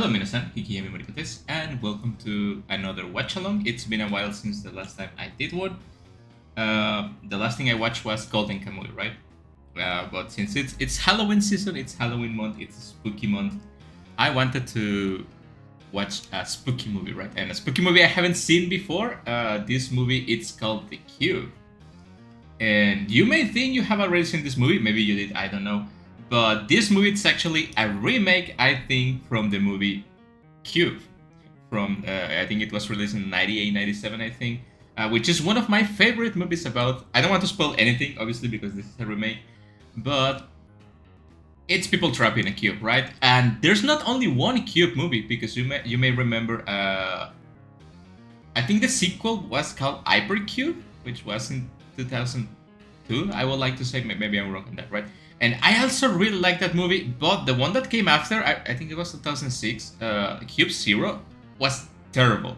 Hello minasan, Hikidachi Morikotes, and welcome to another Watchalong. It's been a while since the last time I did one. The last thing I watched was Golden Kamuy, right? But since it's Halloween season, it's Halloween month, it's a spooky month, I wanted to watch a spooky movie, right? And a spooky movie I haven't seen before. This movie, it's called The Cube. And you may think you have already seen this movie, maybe you did, I don't know. But this movie is actually a remake, I think, from the movie Cube. I think it was released in 98, 97, I think. Which is one of my favorite movies about... I don't want to spoil anything, obviously, because this is a remake. But it's people trapped in a cube, right? And there's not only one Cube movie, because you may remember... I think the sequel was called Hypercube, which was in 2002. I would like to say, maybe I'm wrong on that, right? And I also really like that movie, but the one that came after, I think it was 2006, Cube Zero, was terrible.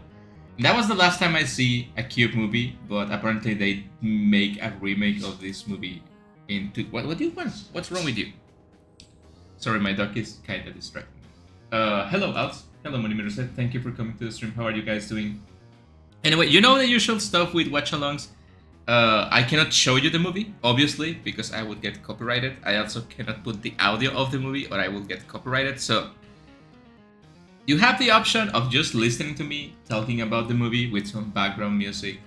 That was the last time I see a Cube movie, but apparently they make a remake of this movie into... What do you want? What's wrong with you? Sorry, my dog is kind of distracting. Hello, Alts. Hello, Monimiruset. Thank you for coming to the stream. How are you guys doing? Anyway, you know the usual stuff with watch-alongs. I cannot show you the movie, obviously, because I would get copyrighted. I also cannot put the audio of the movie or I will get copyrighted. So you have the option of just listening to me talking about the movie with some background music,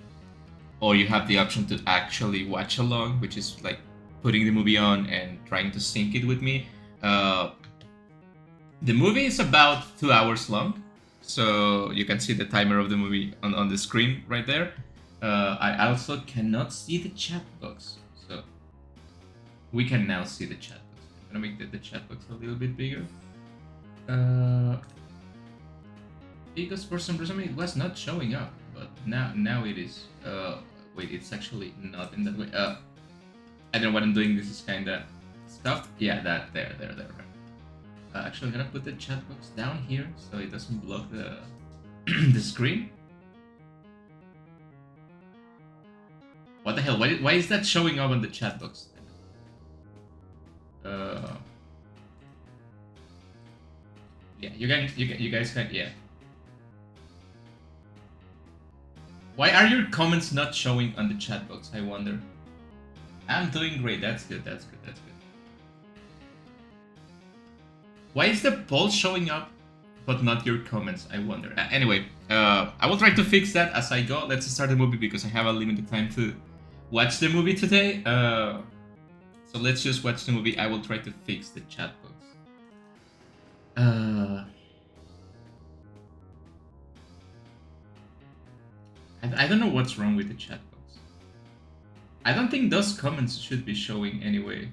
or you have the option to actually watch along, which is like putting the movie on and trying to sync it with me. The movie is about 2 hours long, so you can see the timer of the movie on the screen right there. I also cannot see the chat box, so we can now see the chat box. I'm gonna make the chat box a little bit bigger. Because for some reason it was not showing up, but now it is. Wait, it's actually not in that way. I don't know what I'm doing. This is kinda stuffed. Yeah, that there. Right. Actually, I'm gonna put the chat box down here so it doesn't block the the screen. What the hell? Why is that showing up on the chat box? Yeah, you guys can, yeah. Why are your comments not showing on the chat box? I wonder. I'm doing great. That's good. Why is the poll showing up, but not your comments? I wonder. Anyway, I will try to fix that as I go. Let's start the movie because I have a limited time to watch the movie today. So let's just watch the movie. I will try to fix the chat box. I don't know what's wrong with the chat box. I don't think those comments should be showing anyway.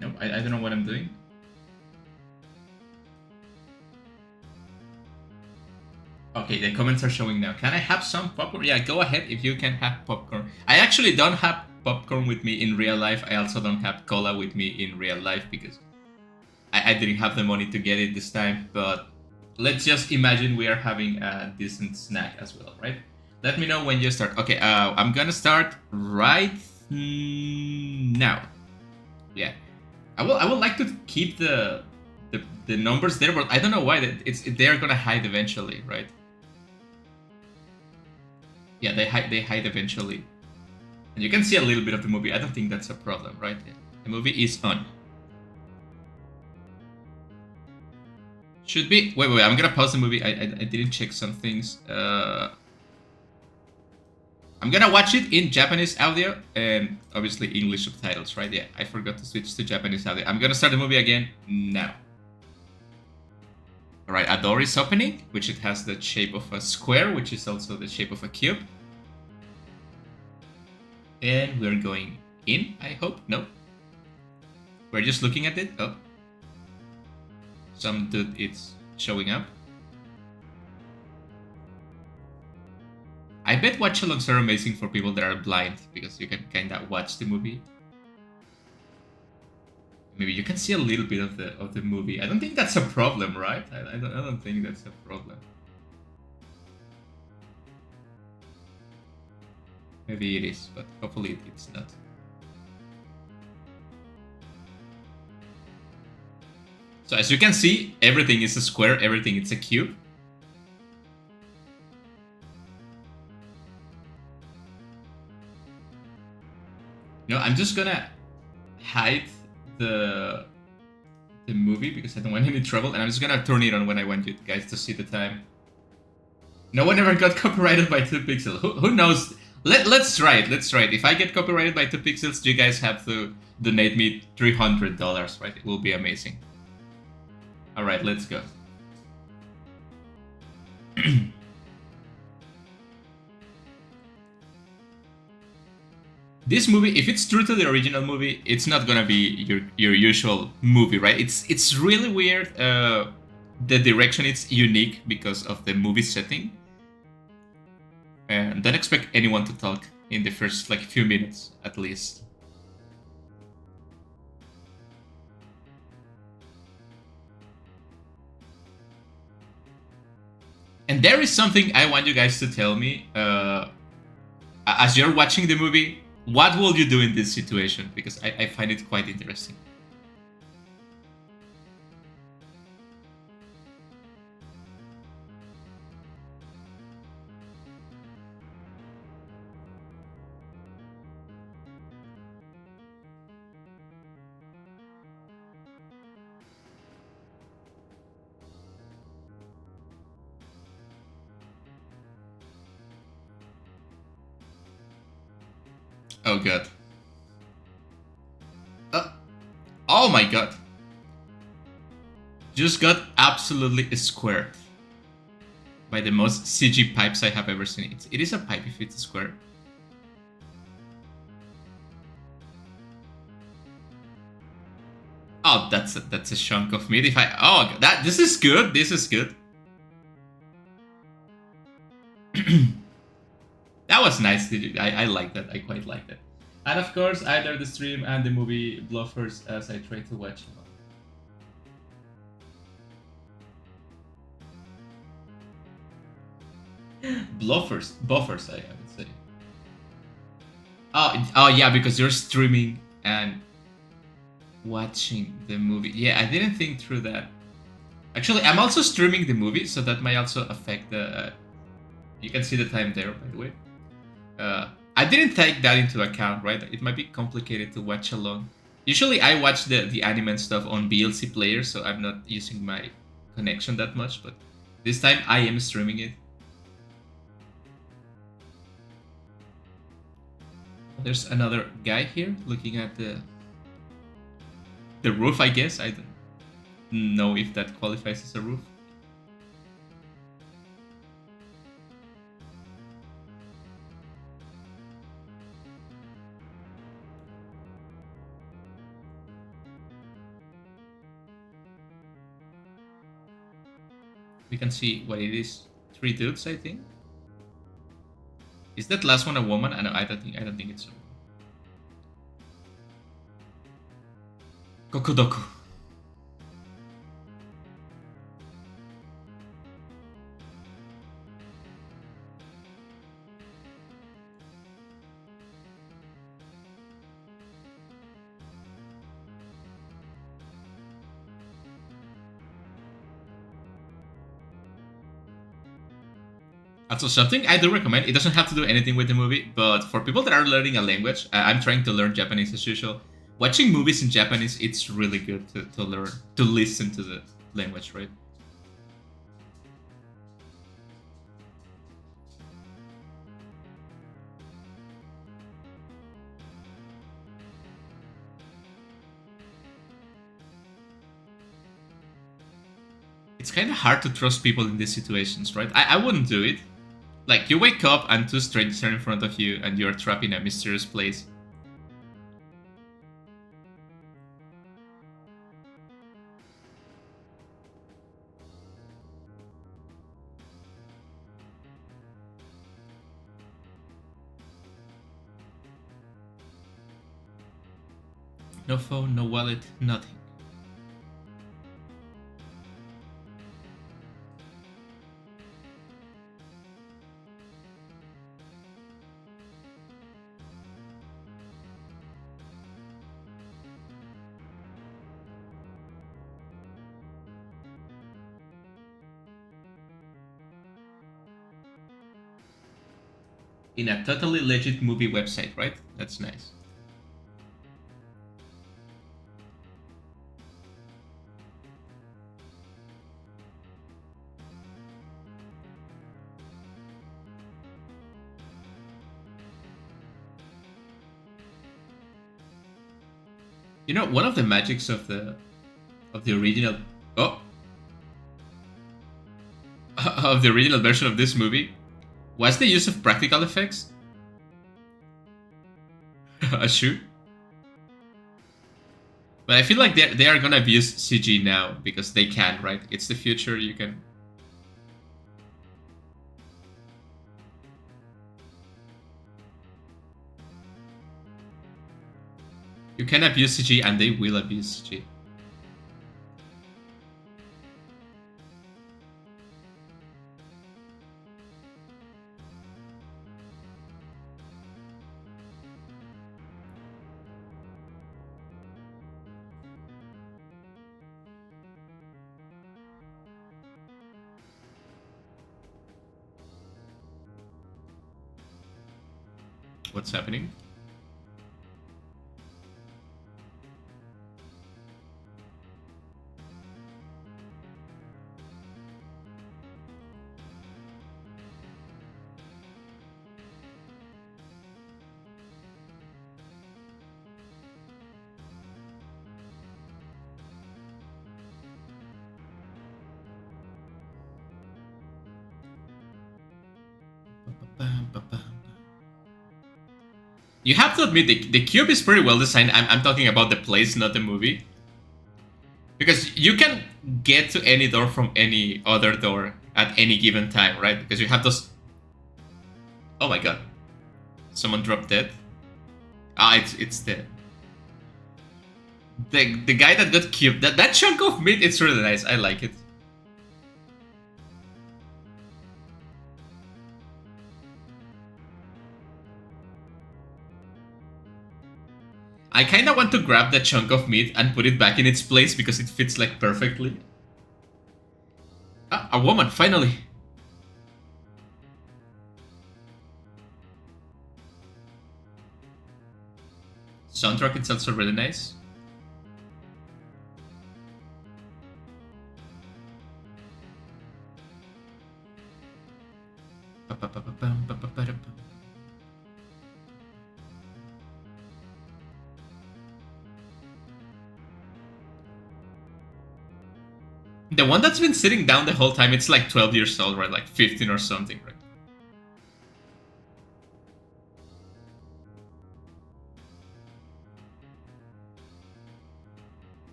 No, I don't know what I'm doing. Okay, the comments are showing now. Can I have some popcorn? Yeah, go ahead if you can have popcorn. I actually don't have popcorn with me in real life. I also don't have cola with me in real life because I didn't have the money to get it this time. But let's just imagine we are having a decent snack as well, right? Let me know when you start. Okay, I'm gonna start right now. Yeah, I would like to keep the numbers there, but I don't know why they are gonna hide eventually, right? Yeah, they hide eventually. And you can see a little bit of the movie. I don't think that's a problem, right? Yeah. The movie is on. Should be... Wait, I'm gonna pause the movie. I didn't check some things. I'm gonna watch it in Japanese audio and obviously English subtitles, right? Yeah, I forgot to switch to Japanese audio. I'm gonna start the movie again now. Alright, a door is opening, which it has the shape of a square, which is also the shape of a cube. And we're going in, I hope. No. We're just looking at it. Oh. Some dude is showing up. I bet watch-alongs are amazing for people that are blind, because you can kinda watch the movie. Maybe you can see a little bit of the movie. I don't think that's a problem, right? I don't think that's a problem. Maybe it is, but hopefully it's not. So as you can see, everything is a square, everything is a cube. No, I'm just gonna hide the movie because I don't want any trouble, and I'm just gonna turn it on when I want you guys to see the time. No one ever got copyrighted by 2pixels. Who knows? Let's try it. Let's try it. If I get copyrighted by 2pixels, you guys have to donate me $300, right? It will be amazing. All right, let's go. This movie, if it's true to the original movie, it's not gonna be your usual movie, right? It's really weird. The direction is unique because of the movie setting. And don't expect anyone to talk in the first like few minutes, at least. And there is something I want you guys to tell me as you're watching the movie. What will you do in this situation? Because I find it quite interesting. Oh god. Oh my god. Just got absolutely squared by the most CG pipes I have ever seen. It is a pipe if it's a square. Oh, that's a chunk of meat. If I this is good. This is good. That was nice. I like that. I quite like that. And of course, either the stream and the movie bluffers as I try to watch them. Buffers, I would say. Oh yeah, because you're streaming and watching the movie. Yeah, I didn't think through that. Actually, I'm also streaming the movie, so that might also affect the. You can see the time there, by the way. I didn't take that into account, right? It might be complicated to watch along. Usually, I watch the anime and stuff on VLC player, so I'm not using my connection that much. But this time, I am streaming it. There's another guy here looking at the roof, I guess. I don't know if that qualifies as a roof. We can see what it is. 3 dudes, I think. Is that last one a woman? I don't think it's a woman. Kokodoku. Also, something I do recommend, it doesn't have to do anything with the movie, but for people that are learning a language, I'm trying to learn Japanese as usual. Watching movies in Japanese, it's really good to learn, to listen to the language, right? It's kind of hard to trust people in these situations, right? I wouldn't do it. Like, you wake up and 2 strangers are in front of you and you're trapped in a mysterious place. No phone, no wallet, nothing. in a totally legit movie website, right? That's nice. You know, one of the magics of the original of the original version of this movie was the use of practical effects. A shoe. But I feel like they are gonna abuse CG now because they can, right? It's the future. You can. You can abuse CG and they will abuse CG. What's happening? You have to admit, the cube is pretty well designed. I'm talking about the place, not the movie. Because you can get to any door from any other door at any given time, right? Because you have those... Oh my god. Someone dropped dead. Ah, it's the guy that got cubed. That chunk of meat, it's really nice. I like it. I kinda want to grab that chunk of meat and put it back in its place because it fits like perfectly. Ah, a woman, finally! Soundtrack is also really nice. The one that's been sitting down the whole time, it's like 12 years old, right? Like 15 or something, right?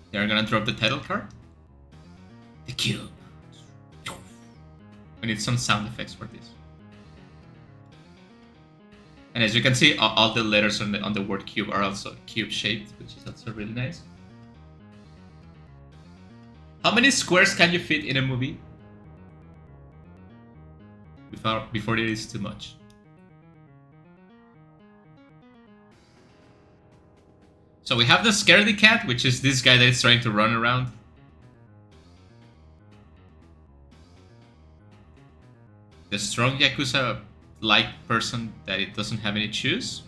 They're gonna drop the title card. The cube. I need some sound effects for this. And as you can see, all the letters on the word cube are also cube shaped, which is also really nice. How many squares can you fit in a movie? Before it is too much. So we have the scaredy cat, which is this guy that is trying to run around. The strong Yakuza-like person that it doesn't have any shoes.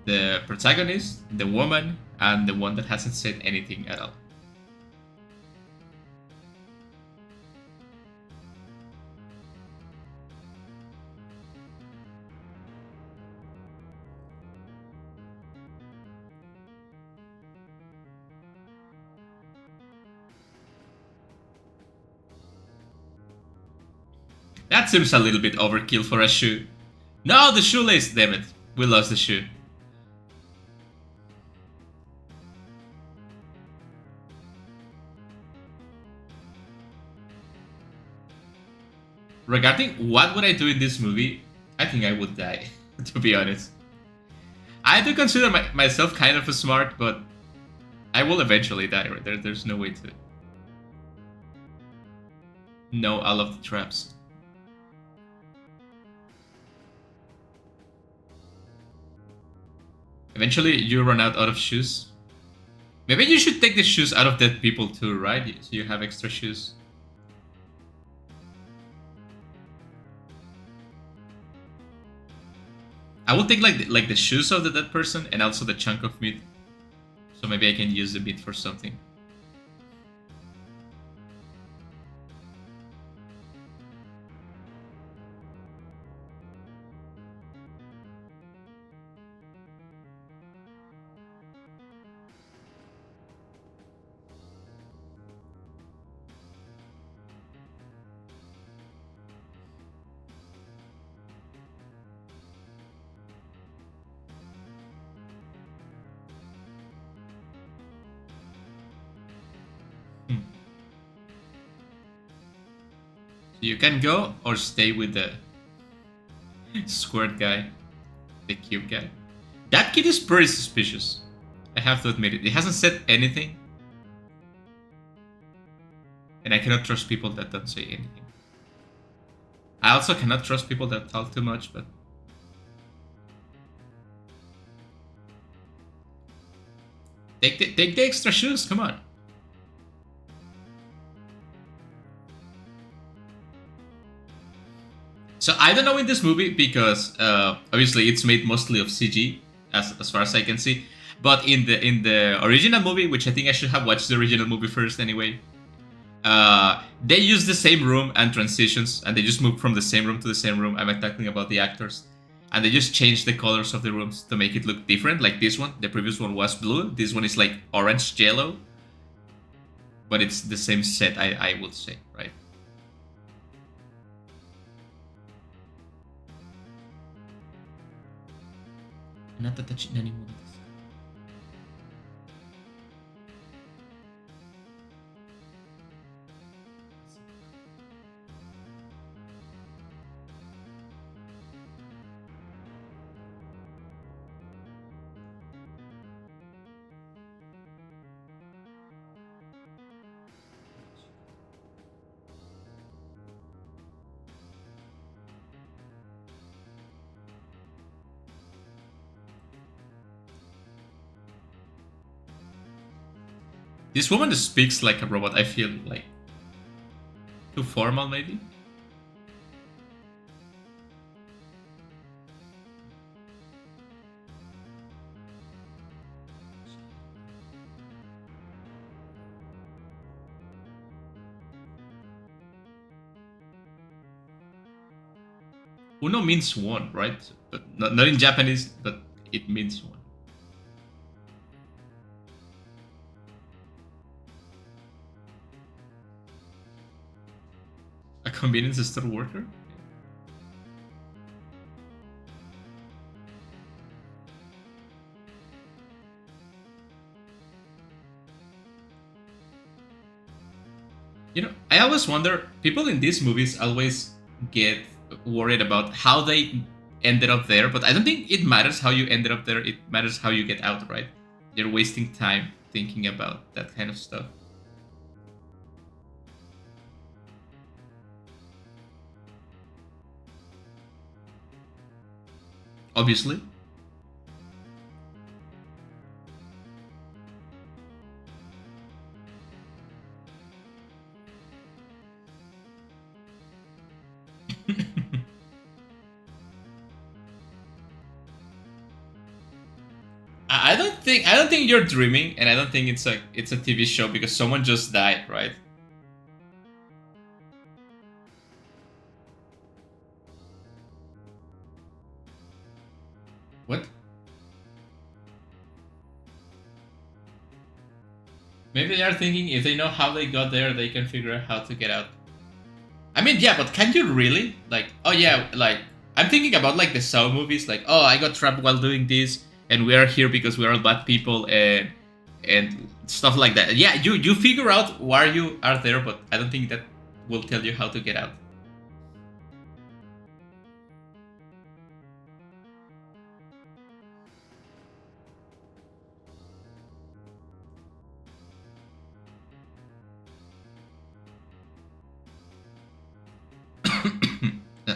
The protagonist, the woman, and the one that hasn't said anything at all. That seems a little bit overkill for a shoe. No, the shoelace, damn it. We lost the shoe. Regarding what would I do in this movie, I think I would die, to be honest. I do consider myself kind of smart, but I will eventually die. Right? There's no way to know all of the traps. Eventually, you run out of shoes. Maybe you should take the shoes out of dead people too, right? So you have extra shoes. I will take like the shoes of the dead person and also the chunk of meat. So maybe I can use the meat for something. You can go or stay with the squared guy, the cube guy. That kid is pretty suspicious. I have to admit it. It hasn't said anything. And I cannot trust people that don't say anything. I also cannot trust people that talk too much, but... Take the extra shoes, come on. So I don't know in this movie because obviously it's made mostly of CG as far as I can see. But in the original movie, which I think I should have watched the original movie first anyway, they use the same room and transitions, and they just move from the same room to the same room. I'm talking about the actors, and they just change the colors of the rooms to make it look different. Like this one, the previous one was blue. This one is like orange yellow, but it's the same set. I would say, right? This woman speaks like a robot. I feel like too formal, maybe. Uno means one, right? But not in Japanese, but it means one. A convenience store worker? You know, I always wonder, people in these movies always get worried about how they ended up there, but I don't think it matters how you ended up there, it matters how you get out, right? You're wasting time thinking about that kind of stuff. Obviously. I don't think you're dreaming, and I don't think it's a TV show because someone just died, right? What? Maybe they are thinking if they know how they got there, they can figure out how to get out. I mean, yeah, but can you really? Like, oh yeah, like, I'm thinking about like the Saw movies, like, oh, I got trapped while doing this, and we are here because we are all bad people, and stuff like that. Yeah, you figure out why you are there, but I don't think that will tell you how to get out.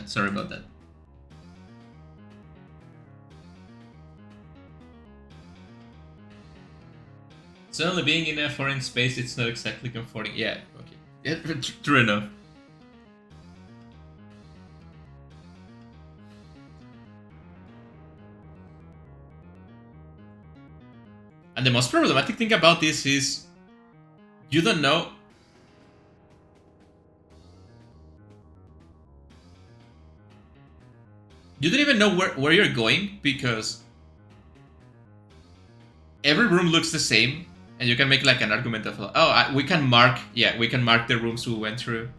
Sorry about that. Suddenly being in a foreign space, it's not exactly comforting. Yeah, okay. Yeah, true enough. And the most problematic thing about this is you don't know. You don't even know where you're going because every room looks the same, and you can make like an argument of, oh, we can mark the rooms we went through,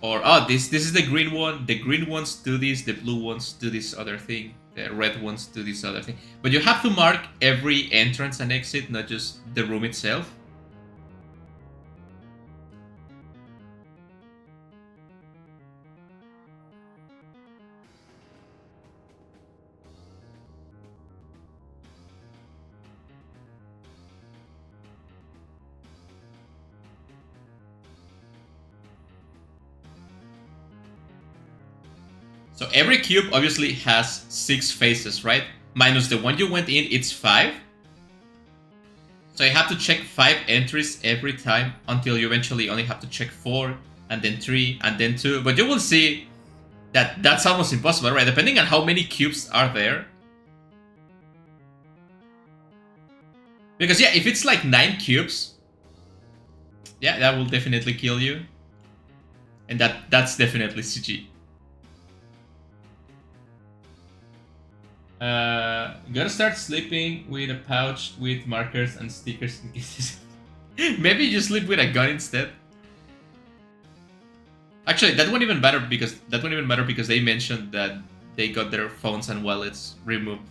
or oh, this is the green one. The green ones do this, the blue ones do this other thing, the red ones do this other thing. But you have to mark every entrance and exit, not just the room itself. So every cube obviously has 6 faces, right? Minus the one you went in, it's 5. So you have to check 5 entries every time until you eventually only have to check 4, and then 3, and then 2. But you will see that that's almost impossible, right? Depending on how many cubes are there. Because yeah, if it's like 9 cubes, yeah, that will definitely kill you. And that's definitely CG. Gotta start sleeping with a pouch with markers and stickers in cases. Maybe you sleep with a gun instead. Actually, that won't even matter because they mentioned that they got their phones and wallets removed.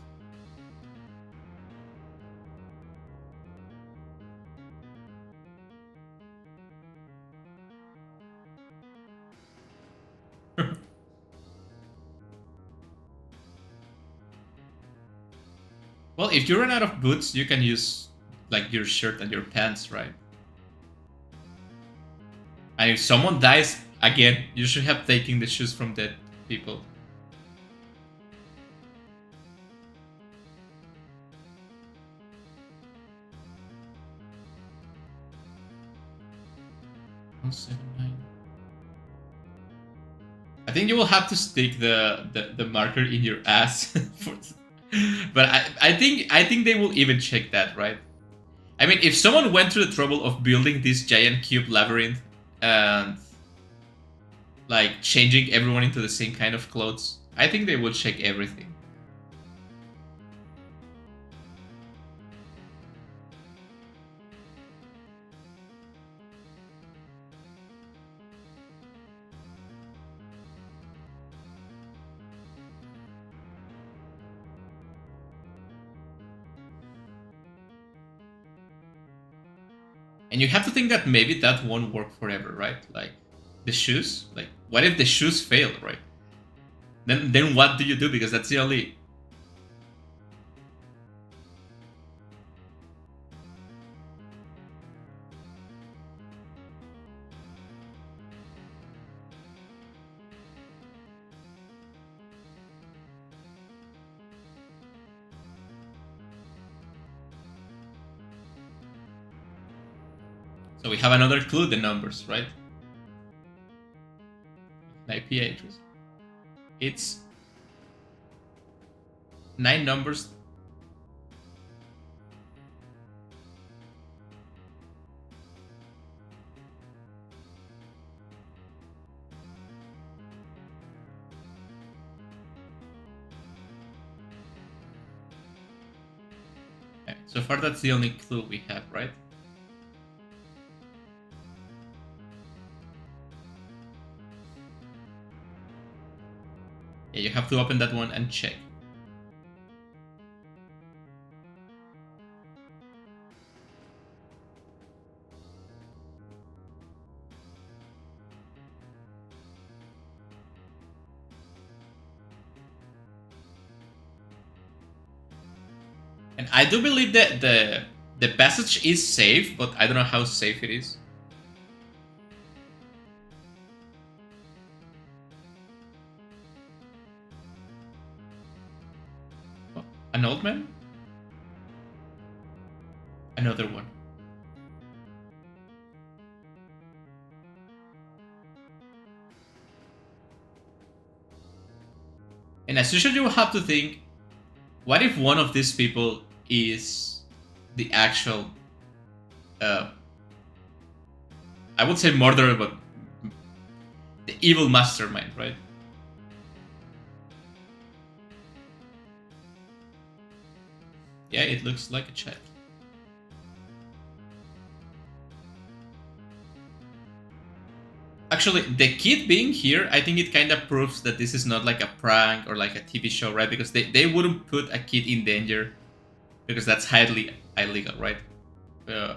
Well, if you run out of boots, you can use like your shirt and your pants, right? And if someone dies, again, you should have taken the shoes from dead people. I think you will have to stick the marker in your ass for. But I think they will even check that, right? I mean, if someone went through the trouble of building this giant cube labyrinth and like changing everyone into the same kind of clothes, I think they will check everything. And you have to think that maybe that won't work forever, right? Like the shoes, like what if the shoes fail, right? Then what do you do? Because that's the only. So we have another clue, the numbers, right? IP address. It's 9 numbers. Okay, so far that's the only clue we have, right? Yeah, you have to open that one and check. And I do believe that the passage is safe, but I don't know how safe it is. An old man? Another one. And as usual, you have to think, what if one of these people is the actual, uh, I would say murderer, but the evil mastermind, right? Yeah, it looks like a child. Actually, the kid being here, I think it kind of proves that this is not like a prank or like a TV show, right? Because they wouldn't put a kid in danger because that's highly illegal, right? Uh,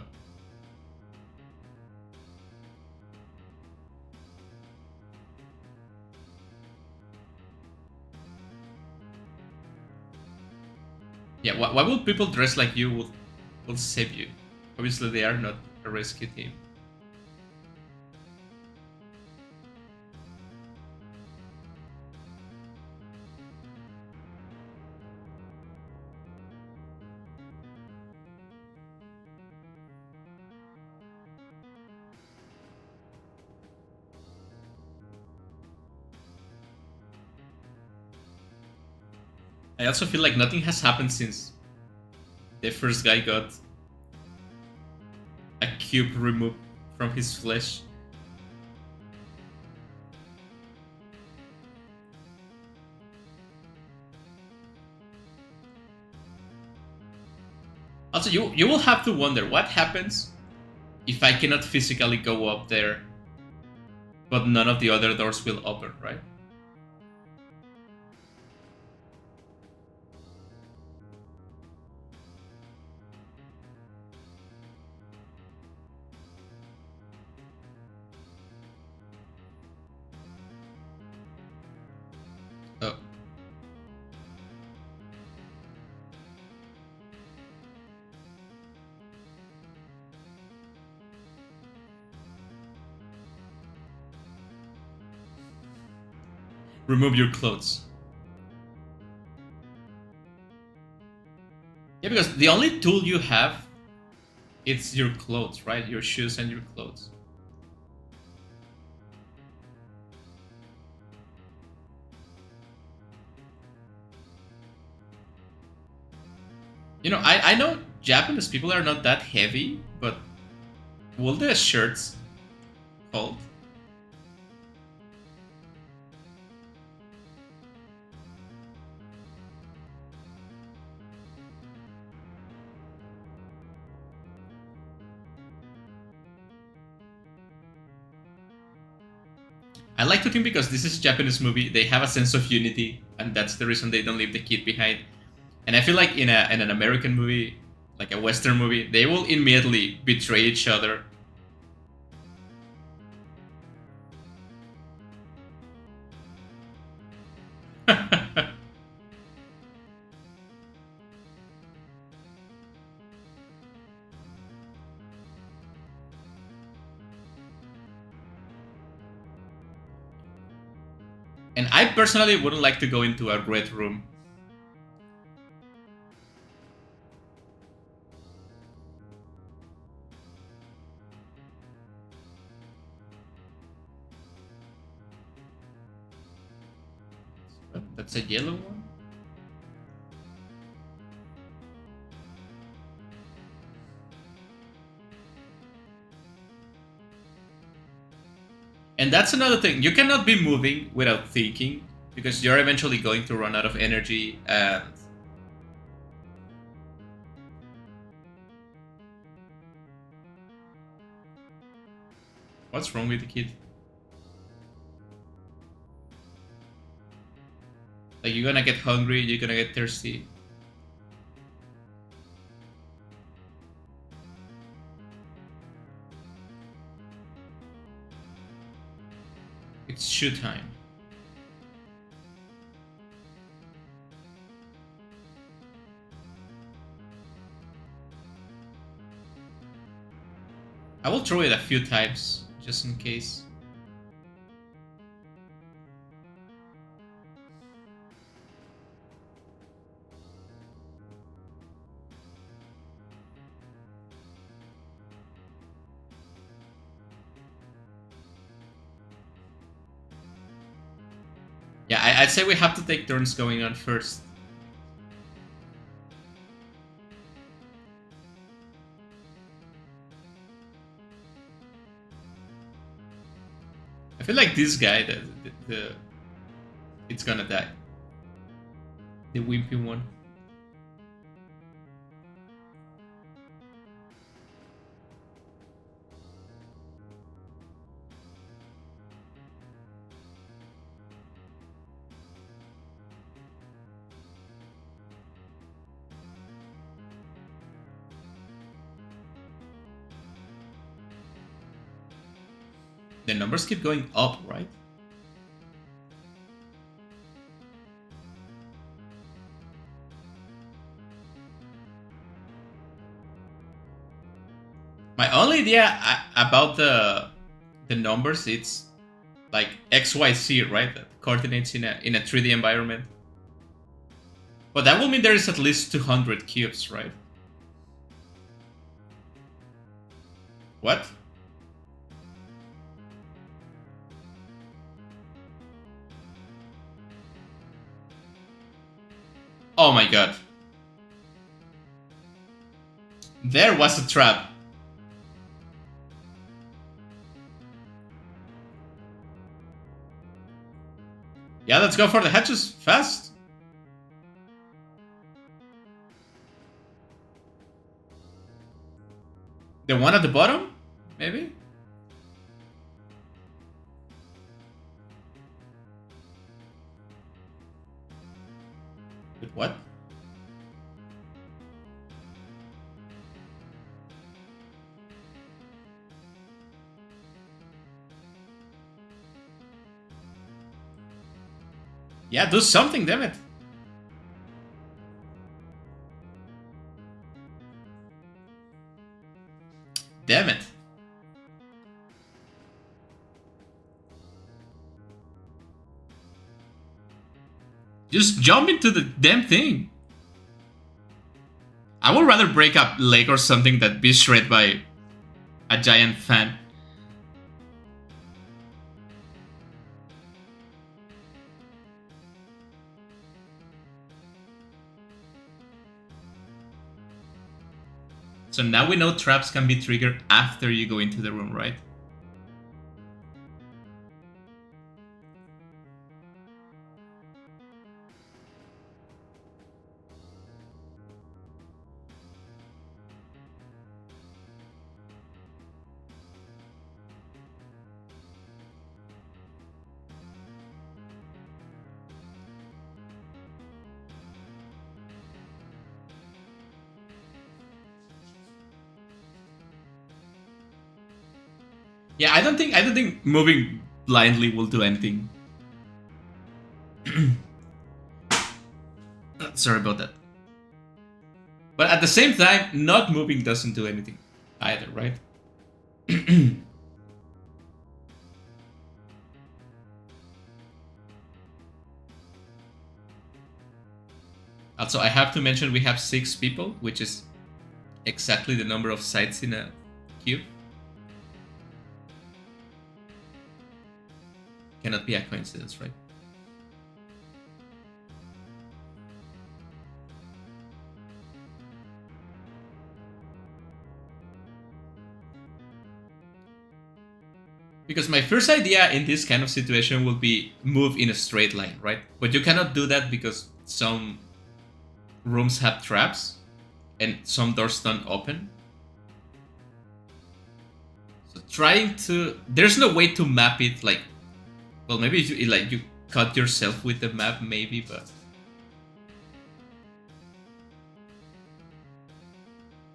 yeah, why would people dress like you will save you? Obviously, they are not a rescue team. I also feel like nothing has happened since the first guy got a cube removed from his flesh. Also, you will have to wonder what happens if I cannot physically go up there, but none of the other doors will open, right? Oh. Remove your clothes. Yeah, because the only tool you have, it's your clothes, right? Your shoes and your clothes. You know, I know Japanese people are not that heavy, but will the shirts hold? I like to think because this is a Japanese movie, they have a sense of unity, and that's the reason they don't leave the kid behind. And I feel like in an American movie, like a Western movie, they will immediately betray each other. And I personally wouldn't like to go into a red room. That's a yellow one? And that's another thing. You cannot be moving without thinking because you're eventually going to run out of energy. And what's wrong with the kid? Like, you're gonna get hungry, you're gonna get thirsty. It's shoot time. I will throw it a few times, just in case. Yeah, I'd say we have to take turns going on first. I feel like this guy, it's gonna die. The wimpy one. The numbers keep going up, right? My only idea about the numbers, it's like XYZ, right? That coordinates in a 3D environment. But that will mean there is at least 200 cubes, right? What? Oh my god. There was a trap. Yeah, let's go for the hatches fast. The one at the bottom? Maybe? Wait, what? Yeah, do something, damn it. Damn it. Just jump into the damn thing. I would rather break a leg or something than be shredded by a giant fan. So now we know traps can be triggered after you go into the room, right? Yeah, I don't think moving blindly will do anything. Sorry about that. But at the same time, not moving doesn't do anything either, right? Also, I have to mention we have 6 people, which is exactly the number of sides in a cube. Cannot be a coincidence, right? Because my first idea in this kind of situation would be move in a straight line, right? But you cannot do that because some rooms have traps and some doors don't open. So trying to... There's no way to map it like... Well, maybe you cut yourself with the map, maybe, but...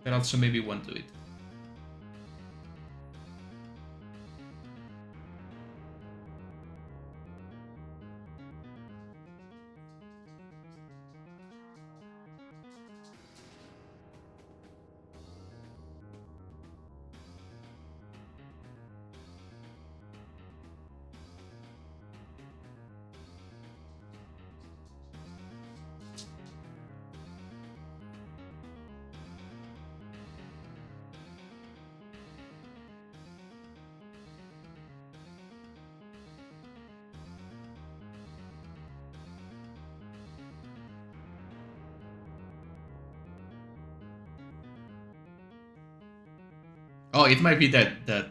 That also maybe won't do it. Oh, it might be that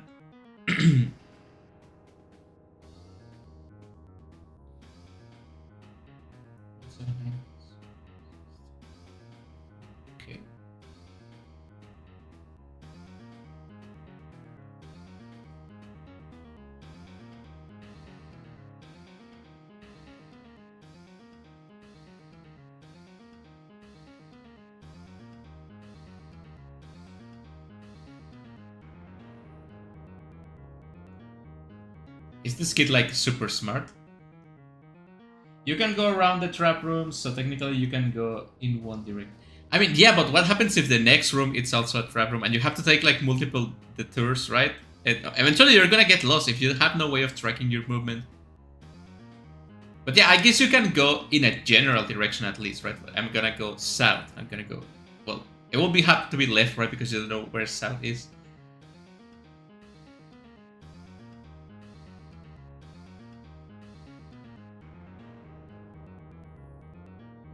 Is this kid like super smart? You can go around the trap rooms, so technically you can go in one direction. I mean, yeah, but what happens if the next room it's also a trap room and you have to take like multiple detours, right? And eventually you're gonna get lost if you have no way of tracking your movement. But yeah, I guess you can go in a general direction at least, right? I'm gonna go south. I'm gonna go... Well, it will have to be left, right? Because you don't know where south is.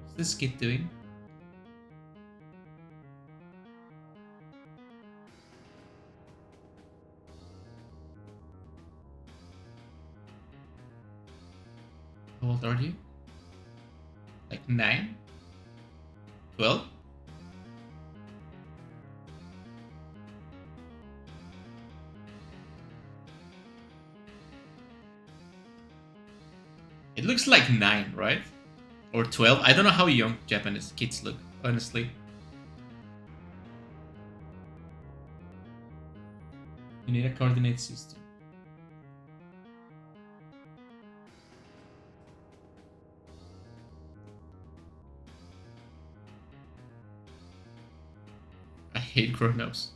What's this kid doing? How old are you? Like 9? 12? It looks like 9, right? Or 12. I don't know how young Japanese kids look, honestly. You need a coordinate system. I hate grown-ups.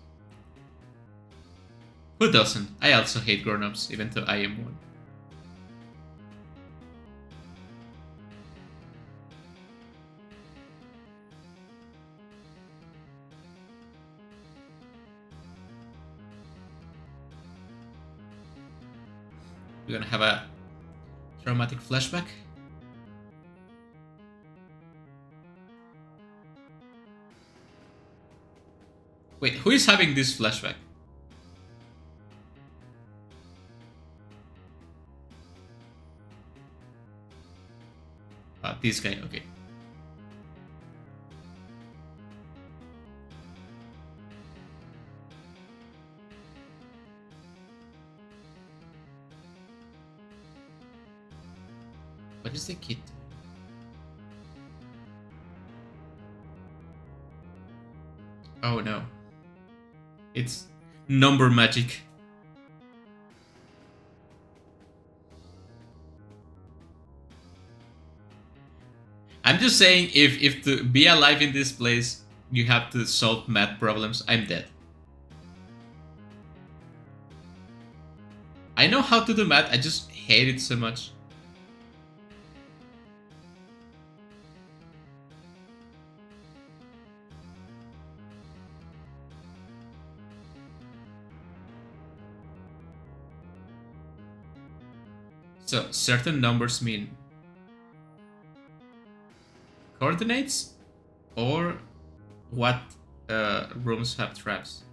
Who doesn't? I also hate grown-ups, even though I am one. We're gonna have a traumatic flashback. Wait, who is having this flashback? This guy, okay. What is the kid? Oh no. It's number magic. I'm just saying, if to be alive in this place, you have to solve math problems, I'm dead. I know how to do math, I just hate it so much. So, certain numbers mean coordinates or what rooms have traps?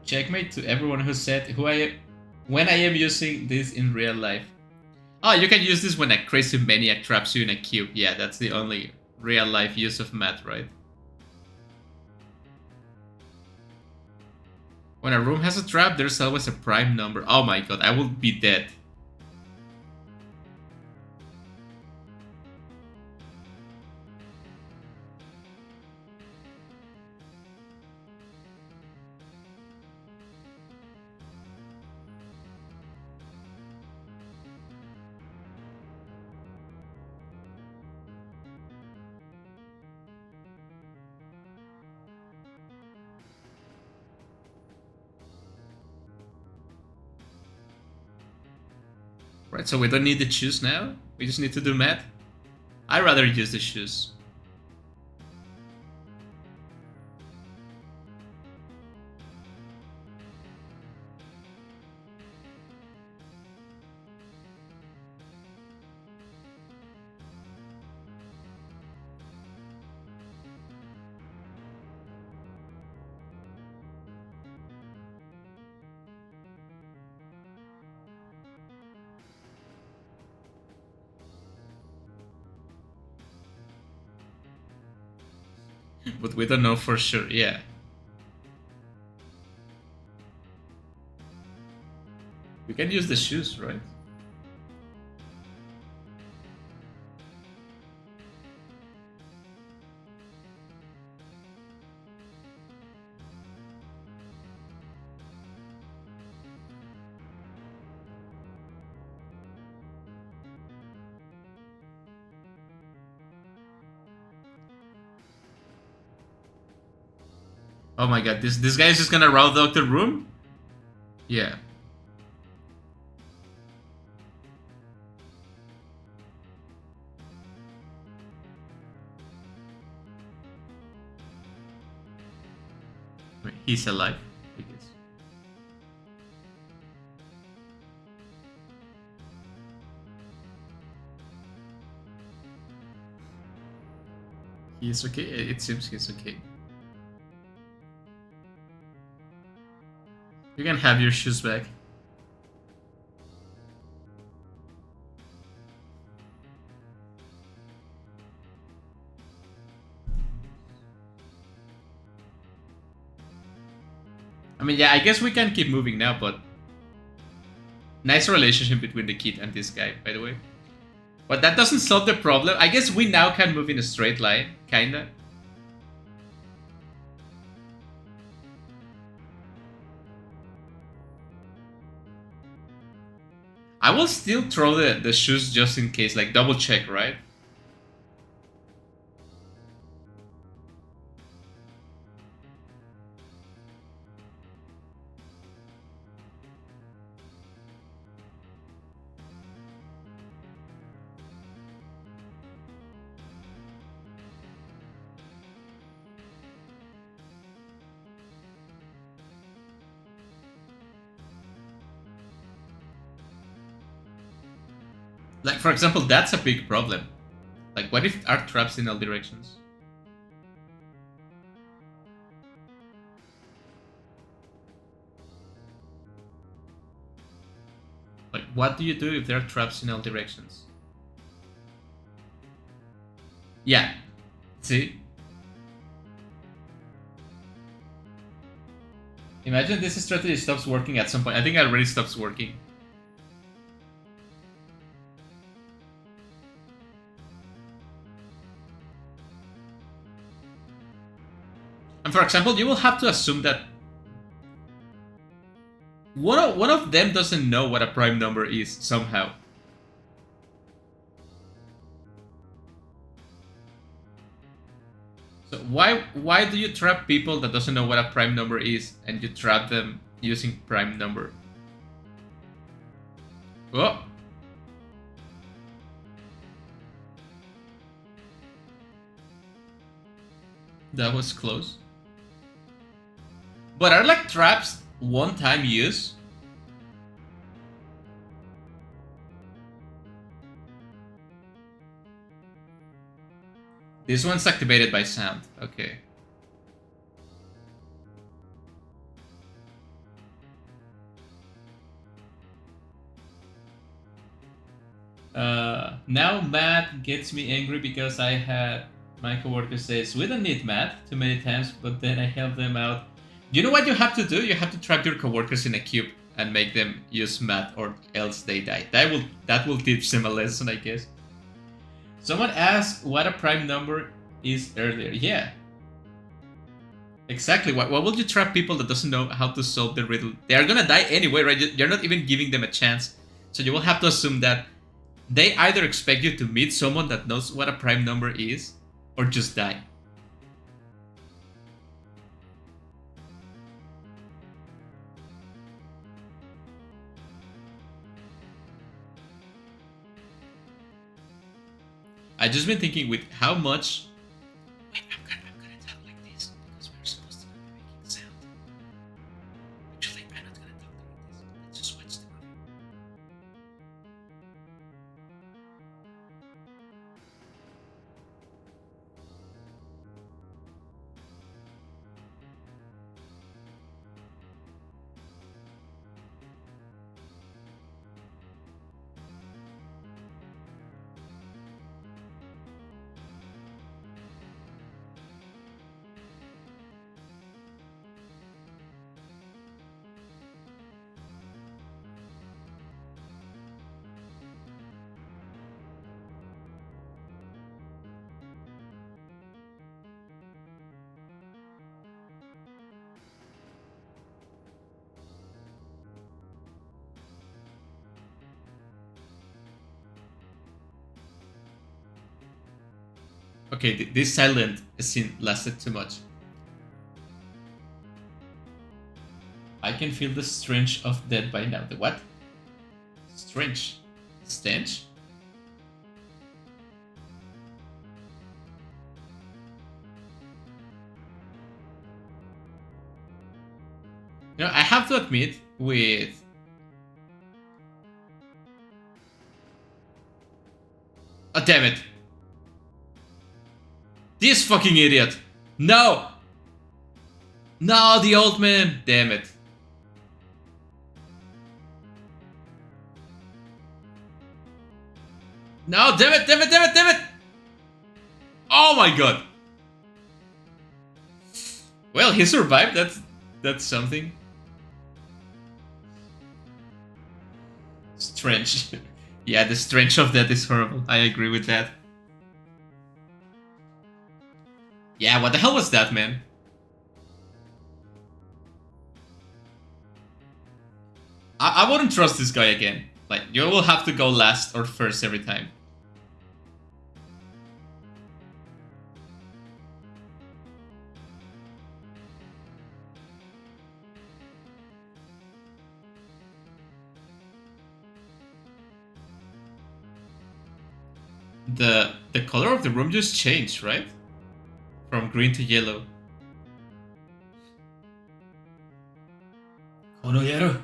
Checkmate to everyone who said who I am when I am using this in real life. Oh, you can use this when a crazy maniac traps you in a cube. Yeah, that's the only real life use of math, right? When a room has a trap, there's always a prime number. Oh my god, I will be dead. Right, so we don't need the shoes now? We just need to do math? I'd rather use the shoes. But we don't know for sure. Yeah. We can use the shoes, right? Oh my god, this guy is just gonna route dog the room? Yeah. Wait, he's alive, I guess. He's okay? It seems he's okay. You can have your shoes back. I mean, yeah, I guess we can keep moving now, but... Nice relationship between the kid and this guy, by the way. But that doesn't solve the problem. I guess we now can move in a straight line, kinda. I will still throw the shoes just in case, like double check, right? Like, for example, that's a big problem. Like, what if are traps in all directions? Like, what do you do if there are traps in all directions? Yeah. See? Imagine this strategy stops working at some point. I think it already stops working. And for example, you will have to assume that one of them doesn't know what a prime number is somehow. So why do you trap people that doesn't know what a prime number is and you trap them using prime number? Oh. That was close. But are like traps one-time use? This one's activated by sound. Okay. Now math gets me angry because I had my coworker says, we don't need math too many times, but then I help them out. You know what you have to do? You have to trap your coworkers in a cube and make them use math or else they die. That will teach them a lesson, I guess. Someone asked what a prime number is earlier. Yeah. Exactly. Why would you trap people that doesn't know how to solve the riddle? They are gonna die anyway, right? You're not even giving them a chance. So you will have to assume that they either expect you to meet someone that knows what a prime number is, or just die. I just been thinking with how much... Wait, I'm gonna talk like this because we're supposed to be making sound. Actually, I'm not gonna talk like this. Let's just watch the movie. Okay, this silent scene lasted too much. I can feel the stench of death by now. The what? Stench? Stench? You know, I have to admit, with oh, damn it. This fucking idiot. No! No, the old man. Damn it. No, damn it, damn it, damn it, damn it! Oh my god. Well, he survived. That's something. Strange. Yeah, the stench of that is horrible. I agree with that. Yeah, what the hell was that, man? I wouldn't trust this guy again. Like, you will have to go last or first every time. The color of the room just changed, right? From green to yellow. Konoyero.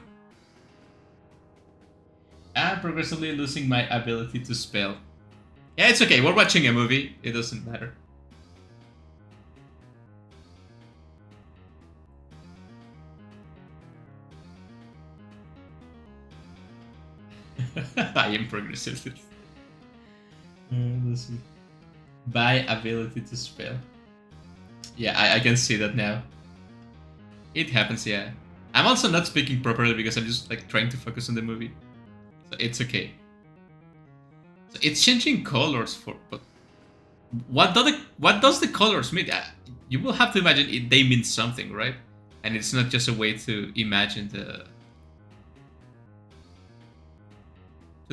I'm progressively losing my ability to spell. Yeah, it's okay. We're watching a movie. It doesn't matter. I am progressively. Let's see. By ability to spell. Yeah, I can see that now. It happens, yeah. I'm also not speaking properly because I'm just like trying to focus on the movie. So it's okay. So it's changing colors for, but what does the colors mean? You will have to imagine they mean something, right? And it's not just a way to imagine to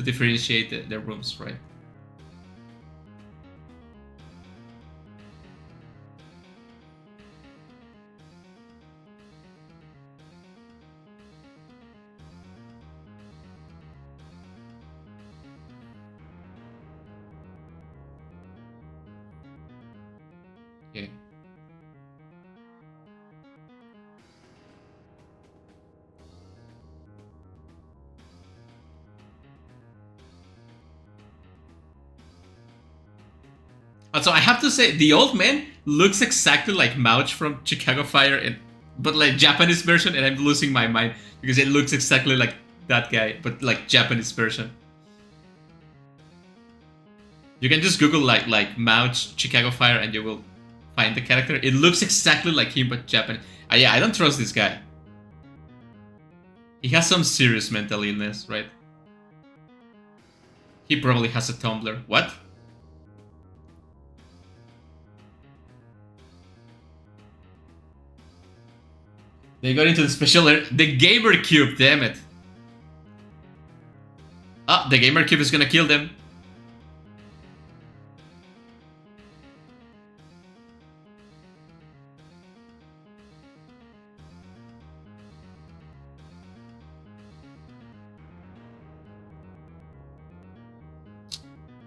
differentiate the rooms, right? Yeah. Also, I have to say, the old man looks exactly like Mouch from Chicago Fire, but like Japanese version, and I'm losing my mind because it looks exactly like that guy, but like Japanese version. You can just Google like Mouch Chicago Fire, and you will find the character. It looks exactly like him, but Japanese. Yeah, I don't trust this guy. He has some serious mental illness, right? He probably has a Tumblr. What? They got into the special the gamer cube, damn it. Ah, the gamer cube is gonna kill them.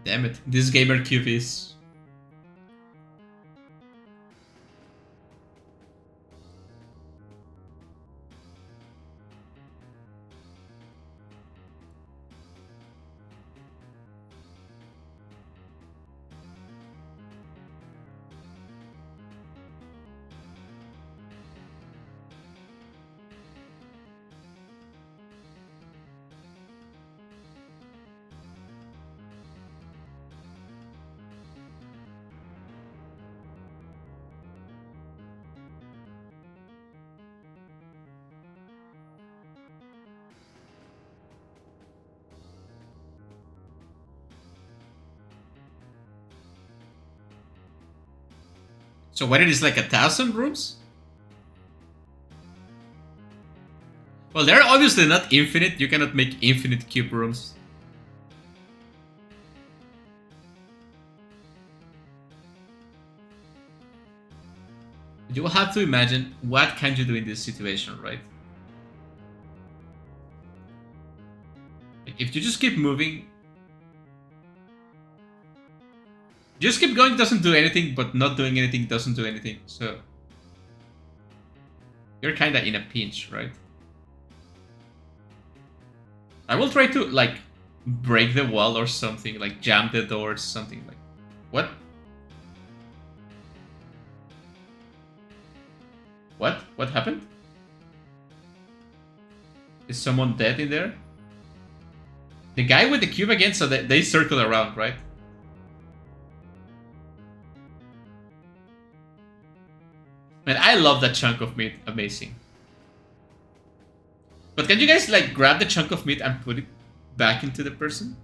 Damn it, this gamer cube is... So what, it is like 1,000 rooms? Well, they're obviously not infinite. You cannot make infinite cube rooms. You will have to imagine what can you do in this situation, right? If you just keep moving, just keep going doesn't do anything, but not doing anything doesn't do anything. So you're kind of in a pinch, right? I will try to like break the wall or something, like jam the door or something. Like what? What happened? Is someone dead in there? The guy with the cube again, so they circle around, right? Man, I love that chunk of meat. Amazing. But can you guys like grab the chunk of meat and put it back into the person?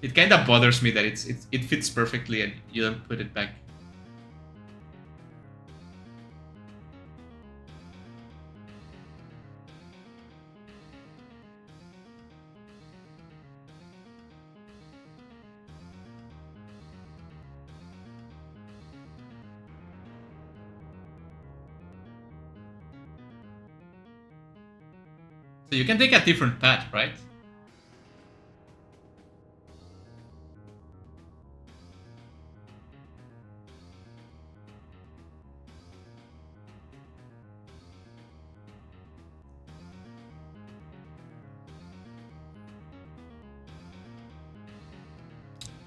It kind of bothers me that it fits perfectly and you don't put it back. So you can take a different path, right?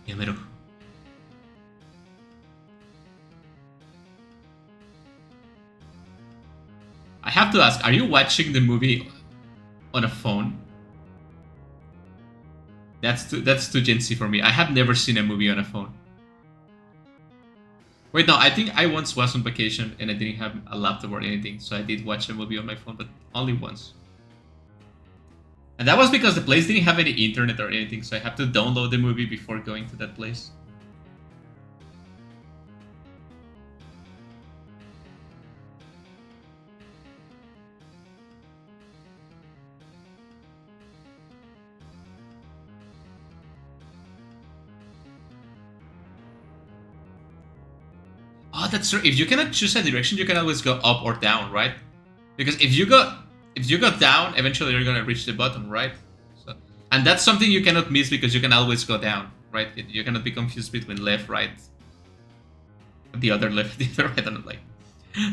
Yamero. I have to ask, are you watching the movie on a phone? That's too Gen Z for me. I have never seen a movie on a phone. Wait, no, I think I once was on vacation and I didn't have a laptop or anything, so I did watch a movie on my phone, but only once. And that was because the place didn't have any internet or anything, so I have to download the movie before going to that place. Oh, that's true. If you cannot choose a direction, you can always go up or down, right? Because if you go down, eventually you're gonna reach the bottom, right? So, and that's something you cannot miss because you can always go down, right? You cannot be confused between left, right, the other left, the other right, I don't like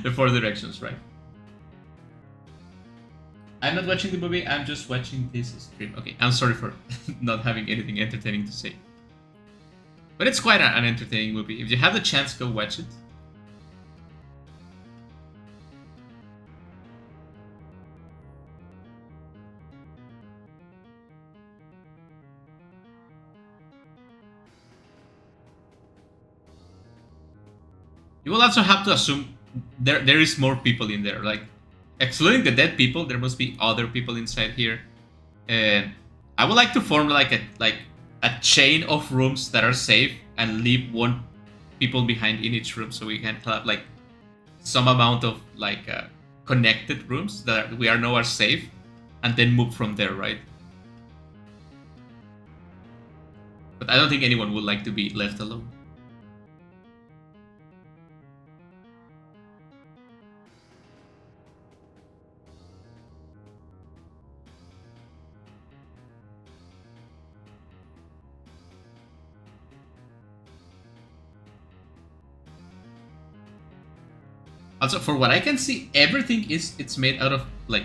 the four directions, right? I'm not watching the movie. I'm just watching this stream. Okay, I'm sorry for not having anything entertaining to say, but it's quite an entertaining movie. If you have the chance, go watch it. You will also have to assume there is more people in there. Like, excluding the dead people, there must be other people inside here. And I would like to form like a chain of rooms that are safe and leave one people behind in each room, so we can have like some amount of like connected rooms that we know are safe, and then move from there, right? But I don't think anyone would like to be left alone. Also, for what I can see, everything it's made out of like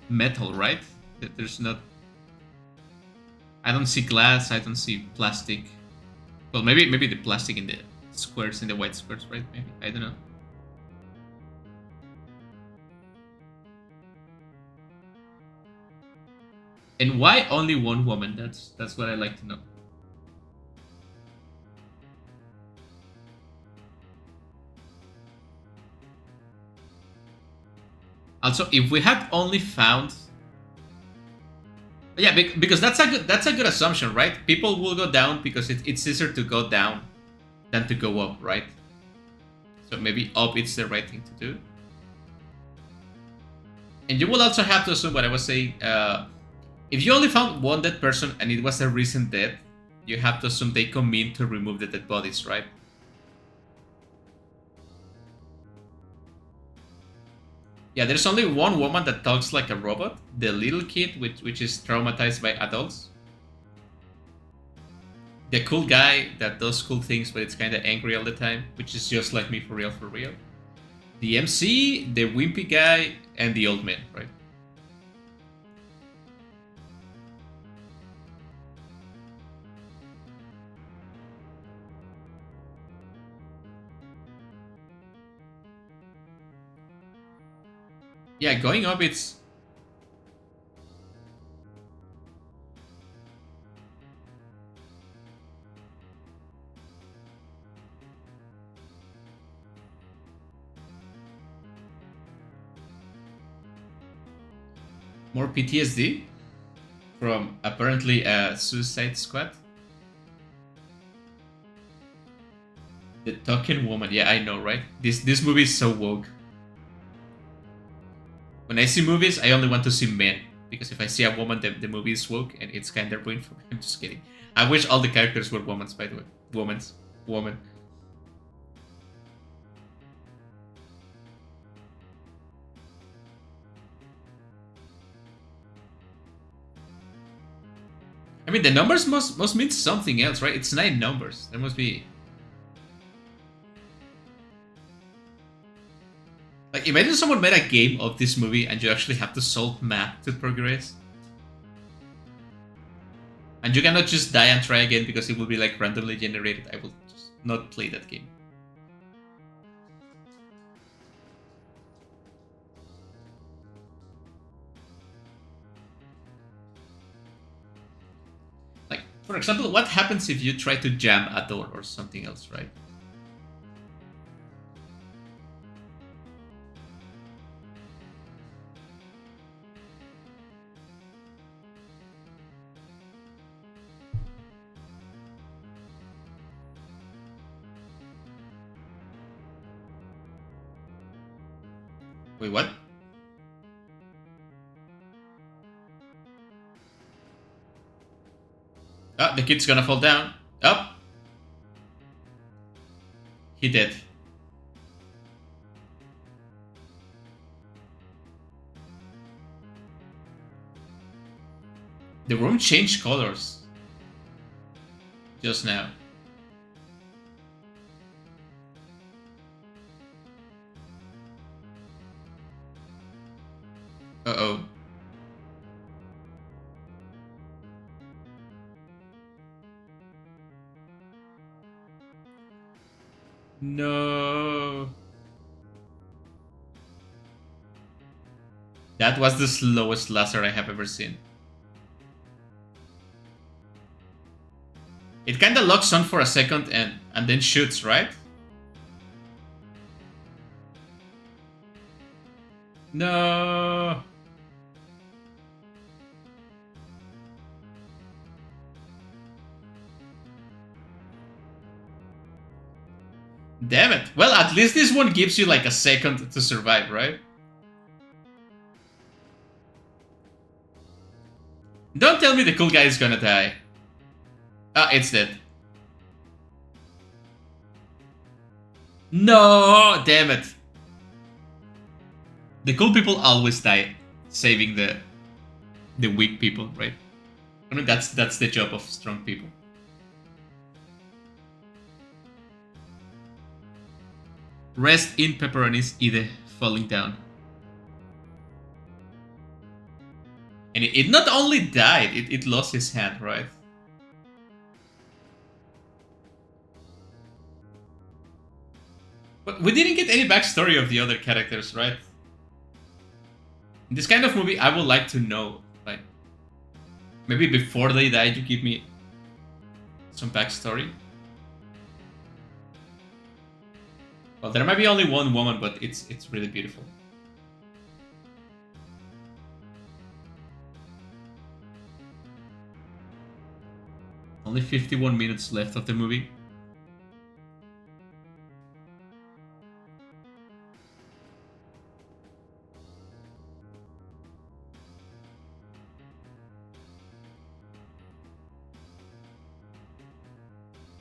metal, right? There's not. I don't see glass. I don't see plastic. Well, maybe the plastic in the squares, in the white squares, right? Maybe, I don't know. And why only one woman? That's what I like to know. Also, if we had only found, yeah, because that's a good assumption, right? People will go down because it's easier to go down than to go up, right? So maybe up it's the right thing to do. And you will also have to assume what I was saying. If you only found one dead person and it was a recent death, you have to assume they come in to remove the dead bodies, right? Yeah, there's only one woman that talks like a robot. The little kid, which is traumatized by adults. The cool guy that does cool things, but it's kind of angry all the time, which is just like me for real, for real. The MC, the wimpy guy, and the old man, right? Yeah, going up, it's... more PTSD from apparently a Suicide Squad. The Token Woman, yeah, I know, right? This movie is so woke. When I see movies, I only want to see men. Because if I see a woman, the movie is woke, and it's kind of ruined for me. I'm just kidding. I wish all the characters were women, by the way. Woman. I mean, the numbers must mean something else, right? It's 9 numbers. There must be... Like, imagine someone made a game of this movie and you actually have to solve math to progress. And you cannot just die and try again because it will be like randomly generated. I will just not play that game. Like, for example, what happens if you try to jam a door or something else, right? Wait, what? Oh, the kid's gonna fall down. Up. Oh. He did. The room changed colors. Just now. Uh-oh. No. That was the slowest laser I have ever seen. It kinda locks on for a second and then shoots, right? No. Damn it. Well, at least this one gives you like a second to survive, right? Don't tell me the cool guy is gonna die. Ah, it's dead. No, damn it. The cool people always die, saving the weak people, right? I mean, that's the job of strong people. Rest in pepperoni's Ide falling down. And it not only died, it lost his hand, right? But we didn't get any backstory of the other characters, right? In this kind of movie, I would like to know, like, maybe before they died, you give me some backstory. Well, there might be only one woman, but it's really beautiful. Only 51 minutes left of the movie.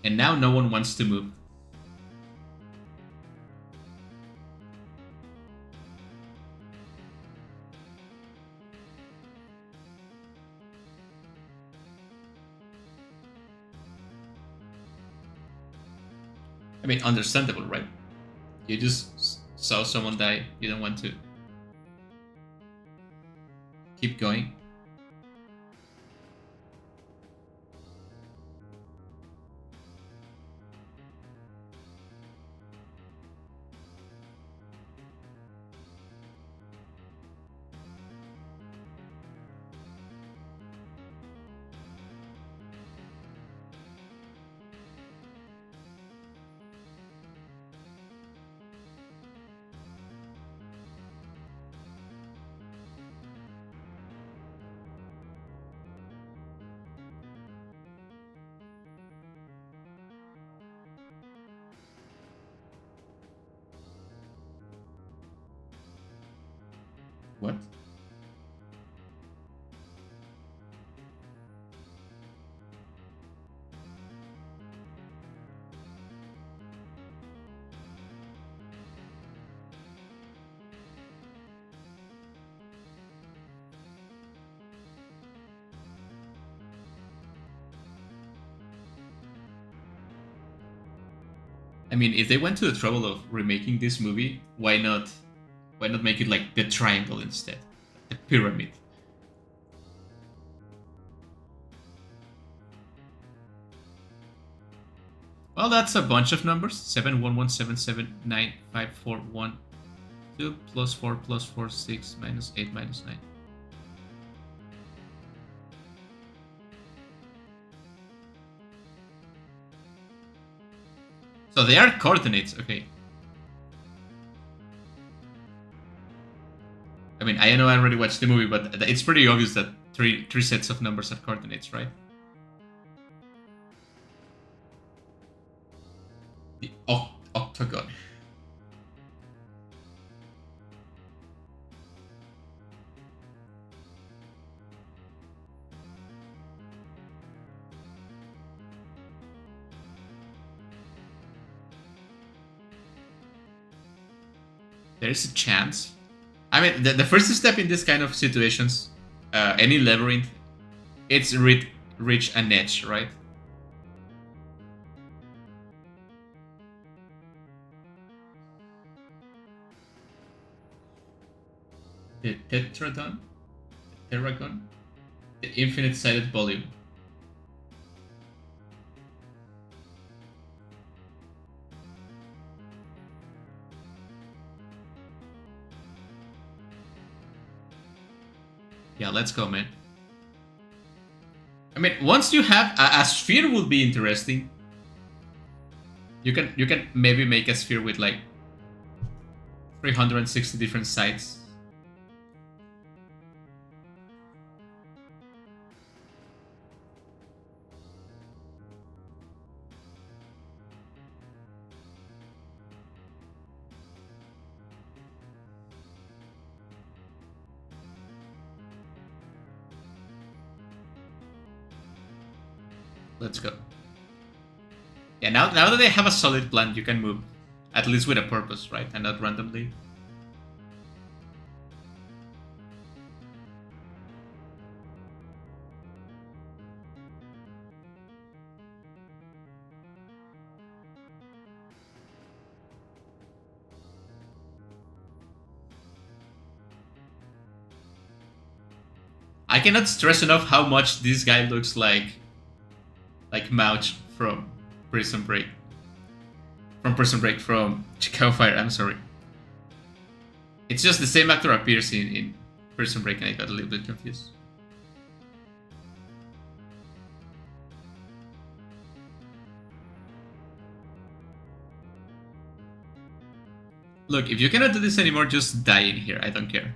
And now no one wants to move. I mean, understandable, right? You just saw someone die. You don't want to keep going. What? I mean, if they went to the trouble of remaking this movie, why not? Why not make it like the triangle instead, the pyramid? Well, that's a bunch of numbers. 711779541 2 plus 4 plus 4 6 minus 8 minus 9. So they are coordinates, okay. I mean, I know I already watched the movie, but it's pretty obvious that three sets of numbers are coordinates, right? The octagon. There's a chance. I mean, the first step in this kind of situations, any labyrinth, it's reach an edge, right? The tetradon, the teragon, the infinite-sided volume. Yeah, let's go, man. I mean, once you have a sphere, would be interesting. You can maybe make a sphere with like 360 different sides. Let's go. Yeah, now that they have a solid plan, you can move. At least with a purpose, right? And not randomly. I cannot stress enough how much this guy looks like Mouch from Prison Break. From Chicago Fire, I'm sorry. It's just the same actor appears in Prison Break and I got a little bit confused. Look, if you cannot do this anymore, just die in here, I don't care.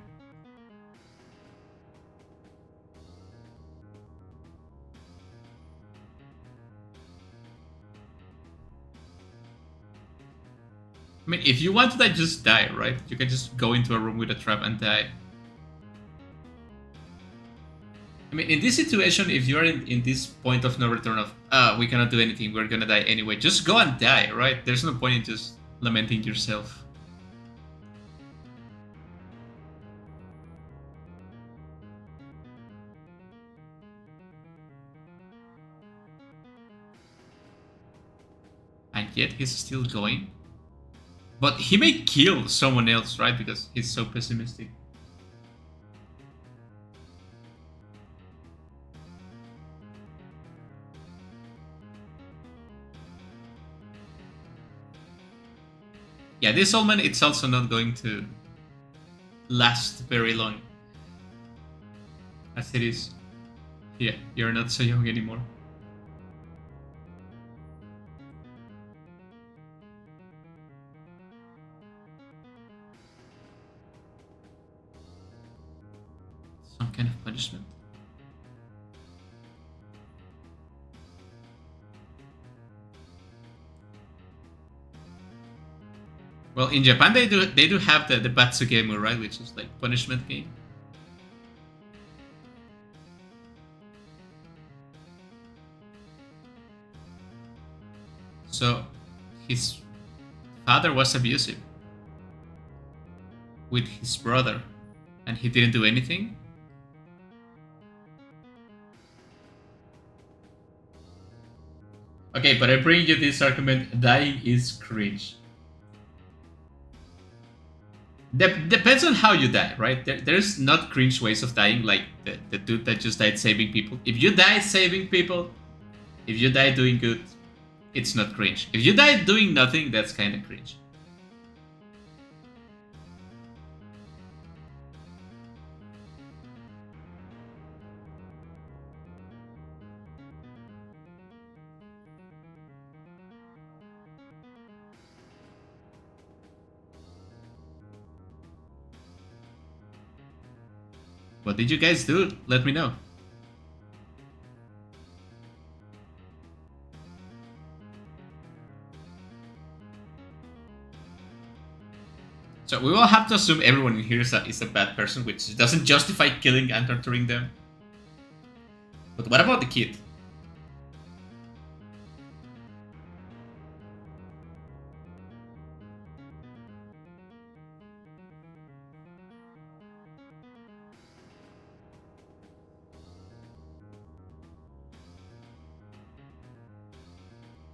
I mean, if you want to die, just die, right? You can just go into a room with a trap and die. I mean, in this situation, if you're in this point of no return of, we cannot do anything, we're gonna die anyway, just go and die, right? There's no point in just lamenting yourself. And yet he's still going. But he may kill someone else, right? Because he's so pessimistic. Yeah, this old man, it's also not going to last very long. As it is. Yeah, you're not so young anymore. Some kind of punishment. Well, in Japan they do have the Batsugemu, right, which is like punishment game. So his father was abusive with his brother, and he didn't do anything. Okay, but I bring you this argument: dying is cringe. Depends on how you die, right? There's not cringe ways of dying, like the dude that just died saving people. If you die saving people, if you die doing good, it's not cringe. If you die doing nothing, that's kind of cringe. What did you guys do? Let me know. So we will have to assume everyone in here is a bad person, which doesn't justify killing and torturing them. But what about the kid?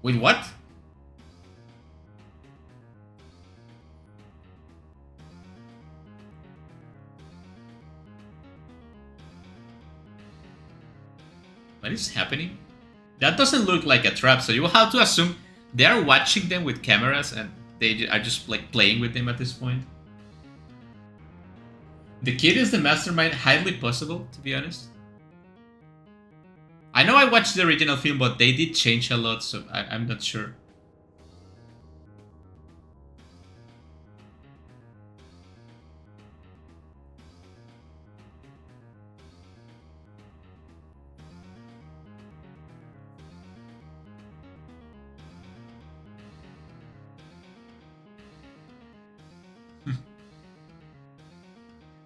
With what? What is happening? That doesn't look like a trap, so you will have to assume they are watching them with cameras and they are just like playing with them at this point. The kid is the mastermind, highly possible, to be honest. I know I watched the original film, but they did change a lot, so I'm not sure.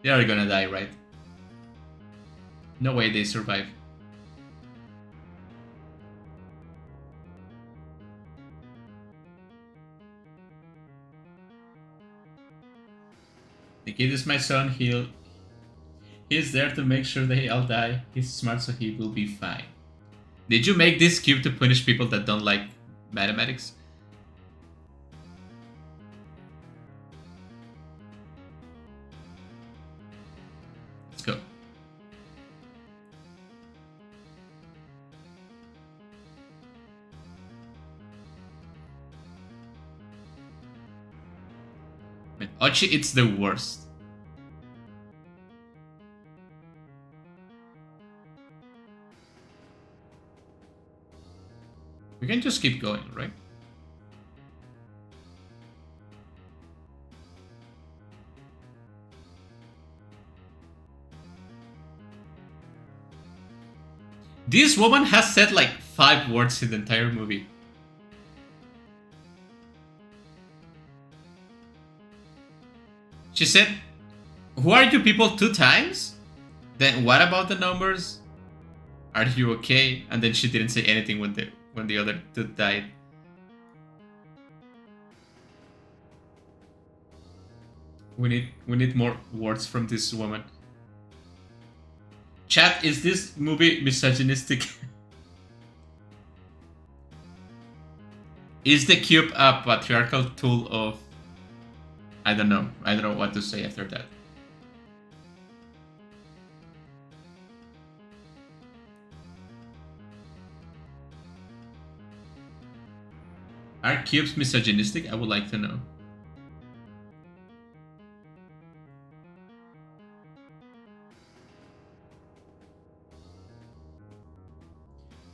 They are gonna die, right? No way they survive. The kid is my son. He's there to make sure they all die. He's smart, so he will be fine. Did you make this cube to punish people that don't like mathematics? Let's go. Man, Ochi, it's the worst. We can just keep going, right? This woman has said like 5 words in the entire movie. She said, "Who are you people 2 times? Then what about the numbers? Are you okay?" And then she didn't say anything when the other dude died. We need more words from this woman. Chat, is this movie misogynistic? Is the cube a patriarchal tool of... I don't know. I don't know what to say after that. Are cubes misogynistic? I would like to know.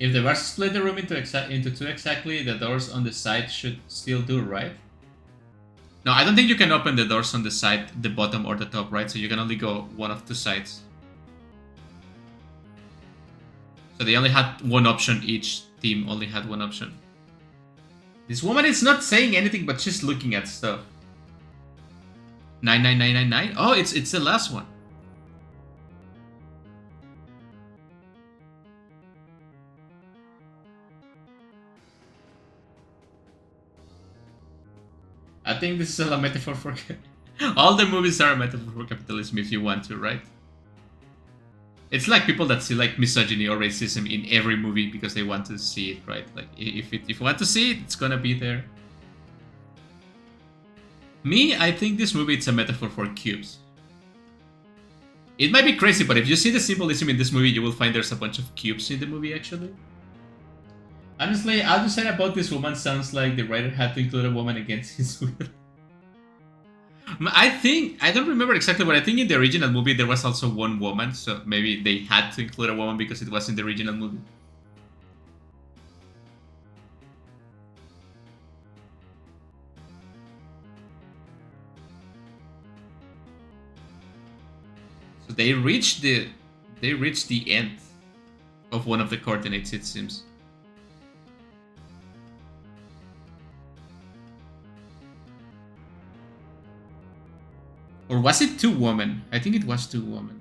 If the bars split the room into two exactly, the doors on the side should still do, right? No, I don't think you can open the doors on the side, the bottom or the top, right? So you can only go one of two sides. So they only had one option, each team only had one option. This woman is not saying anything, but she's looking at stuff. 99999? Oh, it's the last one. I think this is a metaphor for... All the movies are a metaphor for capitalism if you want to, right? It's like people that see like misogyny or racism in every movie because they want to see it, right? Like if you want to see it, it's gonna be there. Me, I think this movie it's a metaphor for cubes. It might be crazy, but if you see the symbolism in this movie, you will find there's a bunch of cubes in the movie actually. Honestly, all you said about this woman sounds like the writer had to include a woman against his will. I don't remember exactly, but I think in the original movie there was also one woman, so maybe they had to include a woman because it was in the original movie. So they reached the end of one of the coordinates, it seems. Or was it two women? I think it was two women.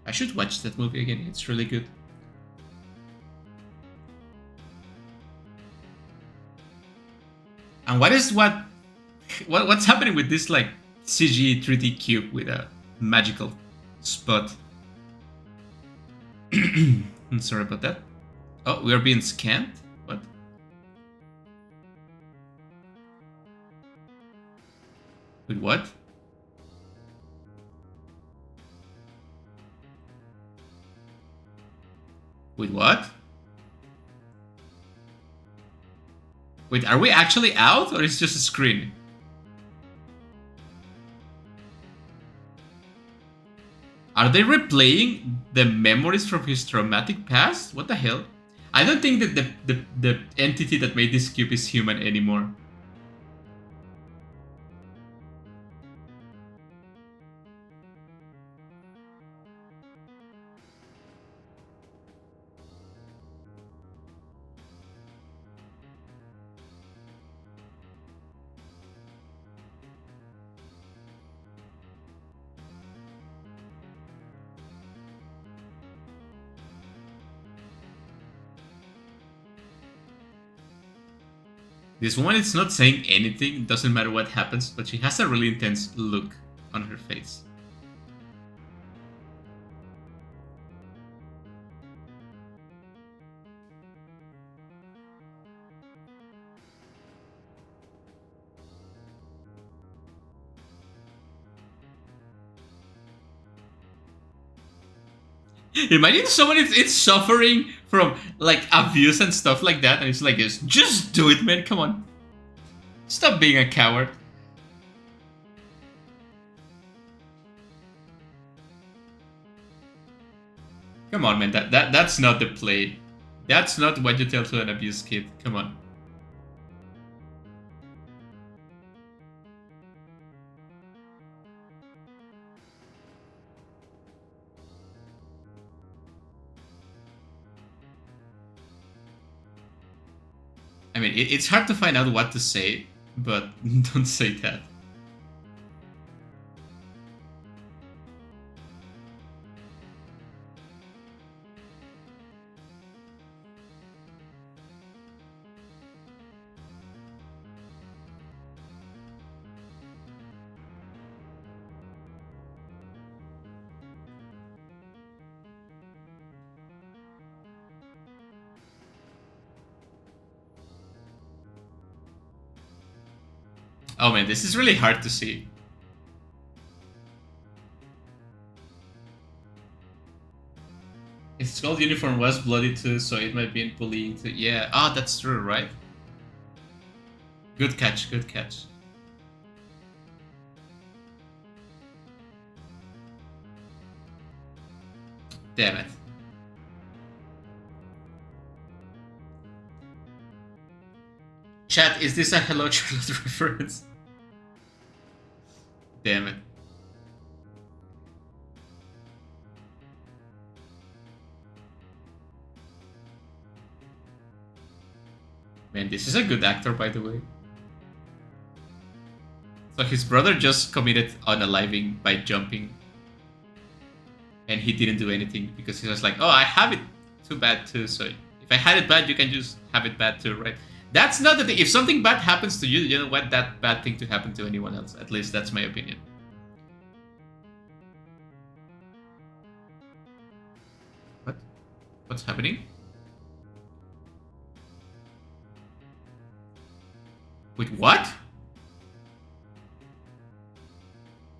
I should watch that movie again. It's really good. And what's happening with this like CG 3D cube with a magical spot? I'm sorry about that. Oh, we are being scanned? What? With what? With what? Wait, are we actually out or is it just a screen? Are they replaying the memories from his traumatic past? What the hell? I don't think that the entity that made this cube is human anymore. This woman is not saying anything, doesn't matter what happens, but she has a really intense look on her face. Imagine someone it's suffering from like abuse and stuff like that, and it's like, just do it, man. Come on, stop being a coward. Come on, man. That's not the play. That's not what you tell to an abused kid. Come on. I mean, it's hard to find out what to say, but don't say that. Oh man, this is really hard to see. His skull uniform was bloody too, so it might be in bullying too. Yeah, ah, that's true, right? Good catch, good catch. Damn it. Chat, is this a Hello Charlotte reference? Damn it. Man, this is a good actor, by the way. So his brother just committed unaliving by jumping. And he didn't do anything because he was like, oh, I have it too bad too, so if I had it bad, you can just have it bad too, right? That's not the thing. If something bad happens to you, you don't want that bad thing to happen to anyone else. At least that's my opinion. What? What's happening? Wait, what?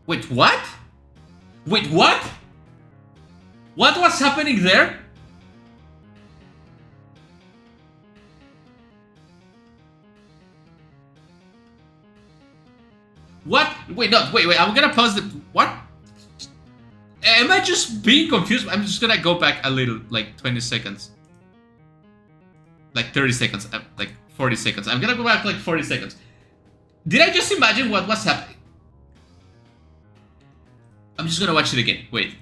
Wait, what? Wait, what? What was happening there? What? Wait, no, wait, I'm gonna pause the... What? Am I just being confused? I'm just gonna go back a little, like 20 seconds. Like 30 seconds, like 40 seconds. I'm gonna go back like 40 seconds. Did I just imagine what was happening? I'm just gonna watch it again, wait.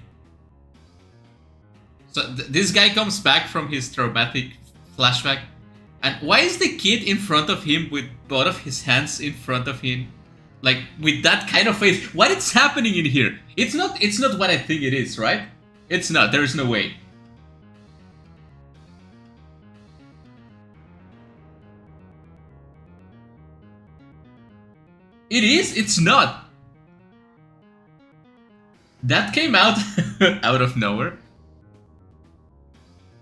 So this guy comes back from his traumatic flashback. And why is the kid in front of him with both of his hands in front of him? Like, with that kind of face. What is happening in here? It's not what I think it is, right? It's not. There's no way. It is? It's not. That came out out of nowhere.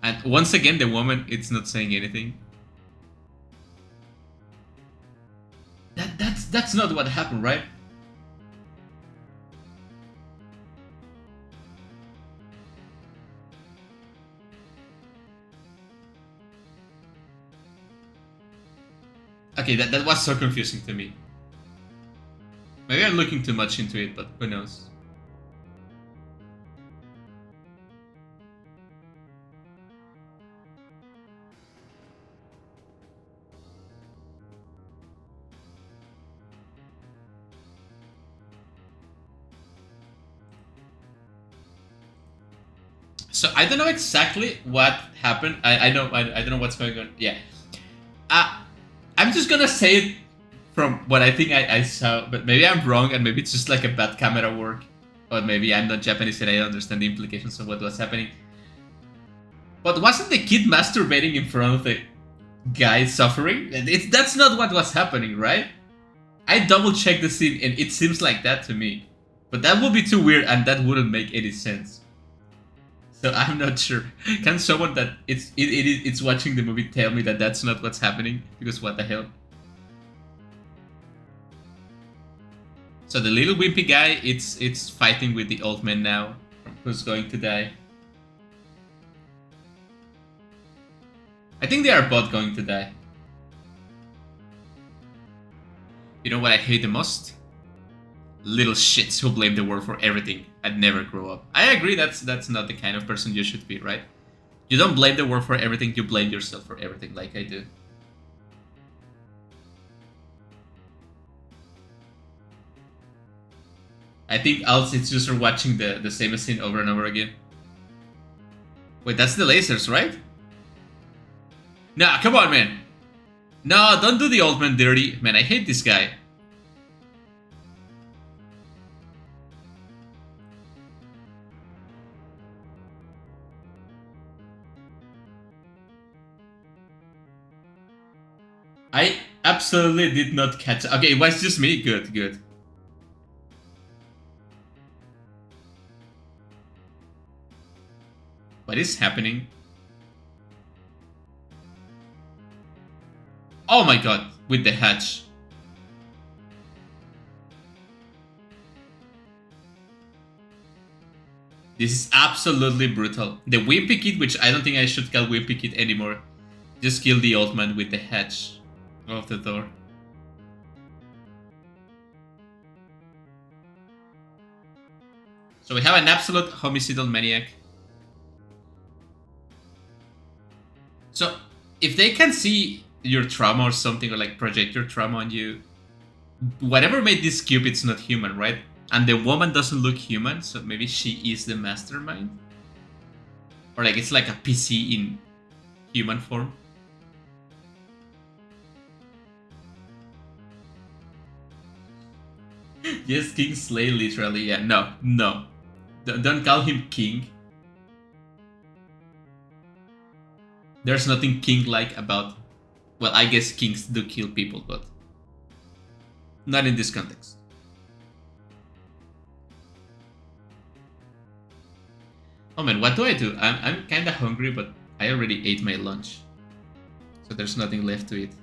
And once again, the woman, it's not saying anything. That's not what happened, right? Okay, that was so confusing to me. Maybe I'm looking too much into it, but who knows? So I don't know exactly what happened. I don't know what's going on. Yeah, I'm just gonna say it from what I think I saw, but maybe I'm wrong, and maybe it's just like a bad camera work, or maybe I'm not Japanese and I don't understand the implications of what was happening. But wasn't the kid masturbating in front of the guy suffering? That's not what was happening, right? I double checked the scene, and it seems like that to me. But that would be too weird, and that wouldn't make any sense. So I'm not sure. Can someone that it's watching the movie tell me that that's not what's happening? Because what the hell? So the little wimpy guy, it's fighting with the old man now, who's going to die. I think they are both going to die. You know what I hate the most? Little shits who blame the world for everything and never grow up. I agree that's not the kind of person you should be, right? You don't blame the world for everything, you blame yourself for everything like I do. I think else it's just watching the same scene over and over again. Wait, that's the lasers, right? Nah, come on, man. No, don't do the old man dirty. Man, I hate this guy. I absolutely did not catch it. Okay, it was just me. Good, good. What is happening? Oh my god, with the hatch. This is absolutely brutal. The wimpy kid, which I don't think I should call wimpy kid anymore, just killed the old man with the hatch of the door. So we have an absolute homicidal maniac. So if they can see your trauma or something, or like project your trauma on you, whatever made this cube, it's not human, right? And the woman doesn't look human, so maybe she is the mastermind? Or like it's like a PC in human form? Yes, King Slay, literally, yeah. No, no. Don't call him king. There's nothing king-like about... Well, I guess kings do kill people, but... not in this context. Oh man, what do? I'm kinda hungry, but I already ate my lunch. So there's nothing left to eat.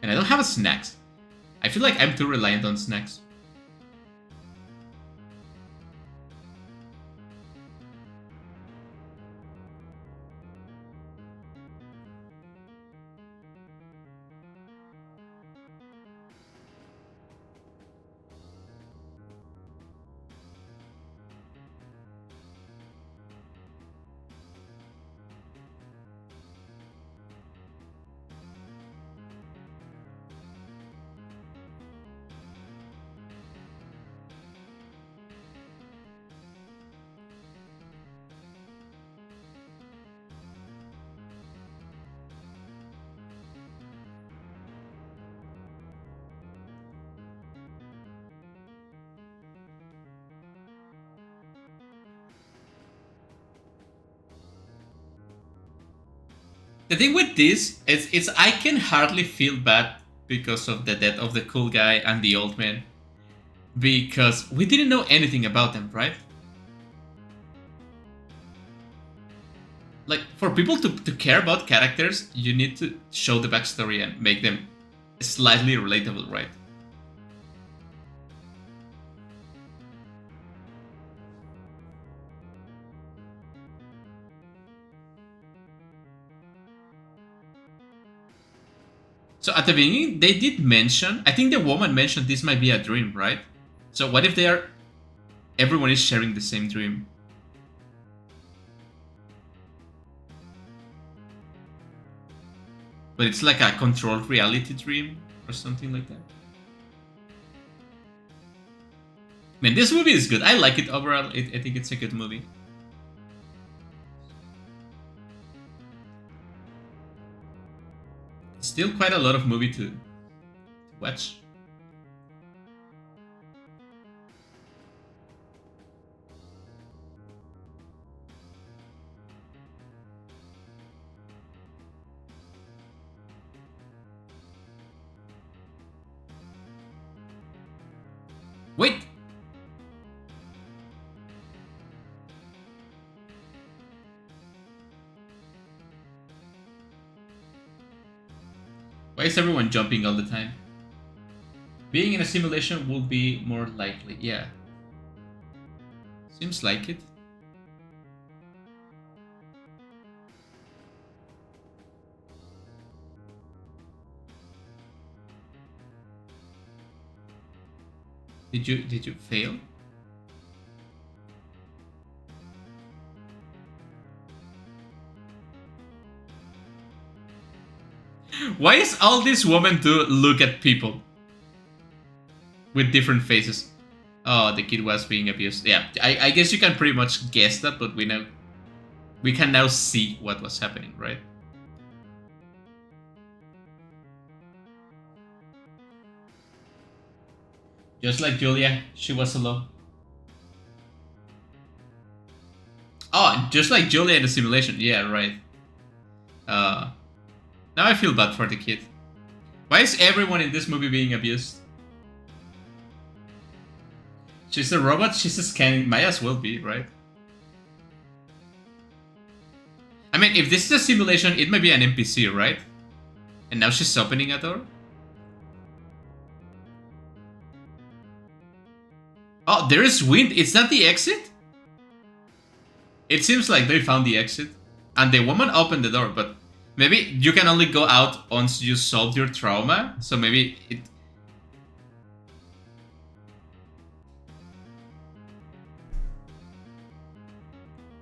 And I don't have snacks. I feel like I'm too reliant on snacks. The thing with this is it's I can hardly feel bad because of the death of the cool guy and the old man. Because we didn't know anything about them, right? Like, for people to care about characters, you need to show the backstory and make them slightly relatable, right? So at the beginning, they did mention, I think the woman mentioned this might be a dream, right? So what if they are, everyone is sharing the same dream? But it's like a controlled reality dream or something like that. Man, this movie is good. I like it overall. I think it's a good movie. Still quite a lot of movie to watch. Wait! Why is everyone jumping all the time? Being in a simulation will be more likely, yeah. Seems like it. Did you fail? Why is all this woman do look at people with different faces? Oh, the kid was being abused. Yeah, I guess you can pretty much guess that, but we can now see what was happening, right? Just like Julia, she was alone. Oh, just like Julia in the simulation. Yeah, right. Now I feel bad for the kid. Why is everyone in this movie being abused? She's a robot, she's a scanning. Might as well be, right? I mean, if this is a simulation, it might be an NPC, right? And now she's opening a door? Oh, there is wind. Is that the exit? It seems like they found the exit. And the woman opened the door, but maybe you can only go out once you solve your trauma. So maybe it...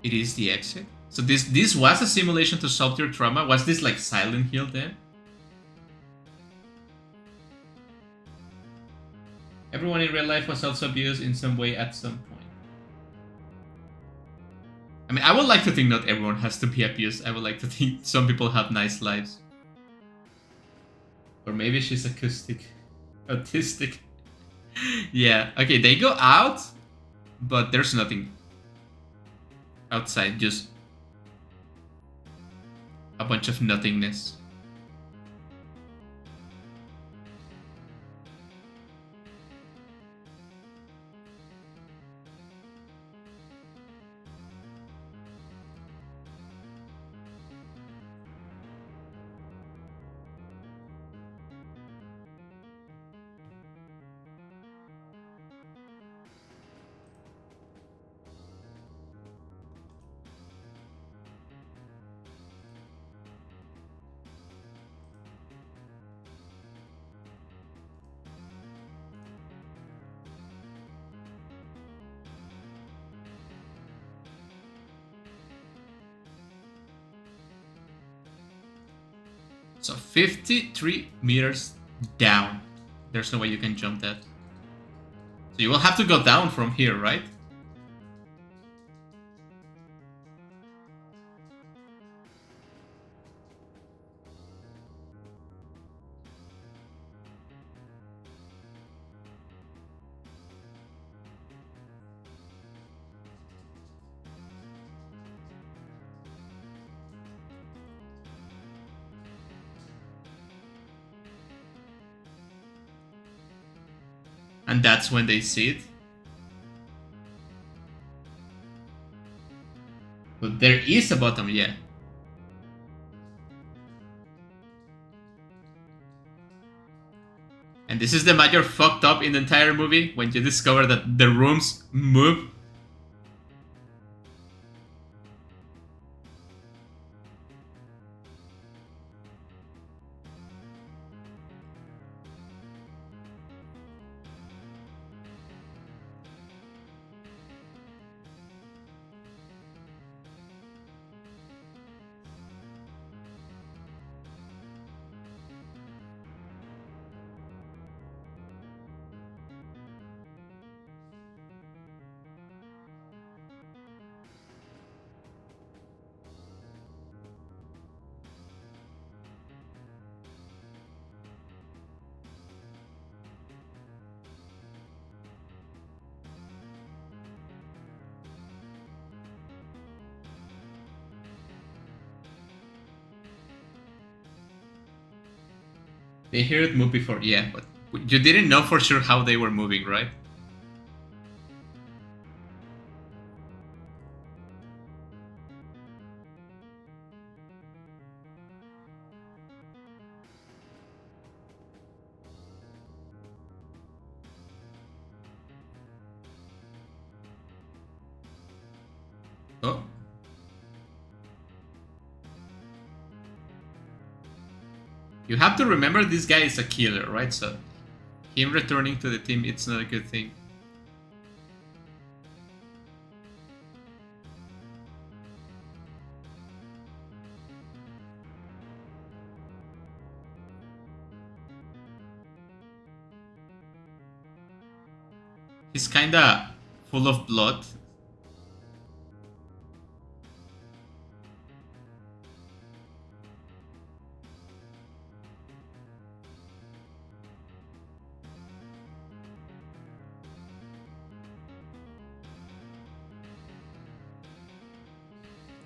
It is the exit. So this was a simulation to solve your trauma. Was this like Silent Hill then? Everyone in real life was also abused in some way at some point. I mean, I would like to think not everyone has to be abused. I would like to think some people have nice lives. Or maybe she's autistic. Yeah, okay, they go out, but there's nothing outside, just a bunch of nothingness. So 53 meters down. There's no way you can jump that. So you will have to go down from here, right? And that's when they see it. But there is a bottom, yeah. And this is the major fucked up in the entire movie, when you discover that the rooms move. They hear it move before, yeah, but you didn't know for sure how they were moving, right? Oh. You have to remember this guy is a killer, right? So him returning to the team, it's not a good thing. He's kinda full of blood.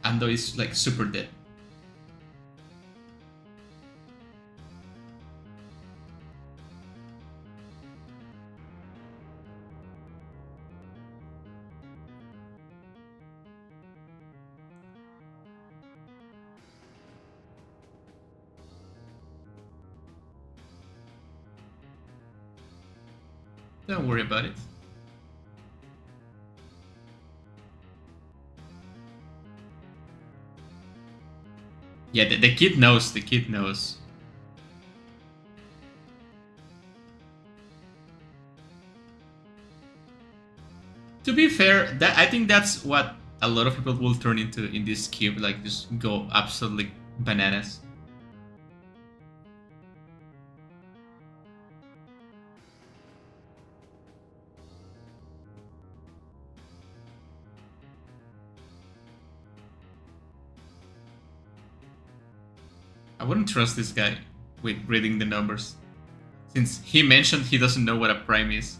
Ando is like super dead. Don't worry about it. Yeah, the kid knows. The kid knows. To be fair, that I think that's what a lot of people will turn into in this cube. Like just go absolutely bananas. I wouldn't trust this guy with reading the numbers, since he mentioned he doesn't know what a prime is.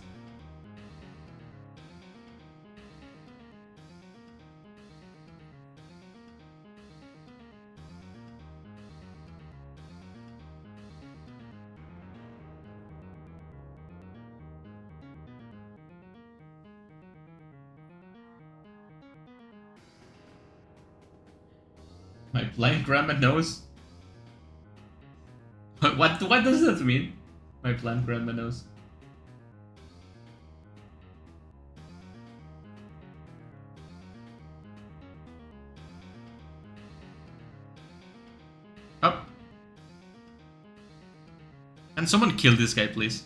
My blind grandma knows. What does that mean? My blind grandma knows. Oh. Can someone kill this guy, please?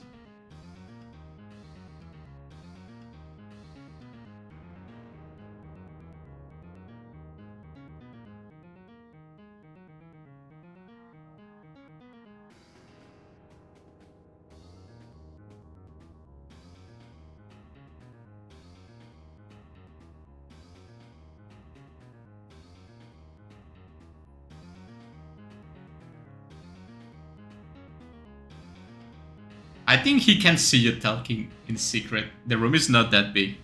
I think he can see you talking in secret. The room is not that big.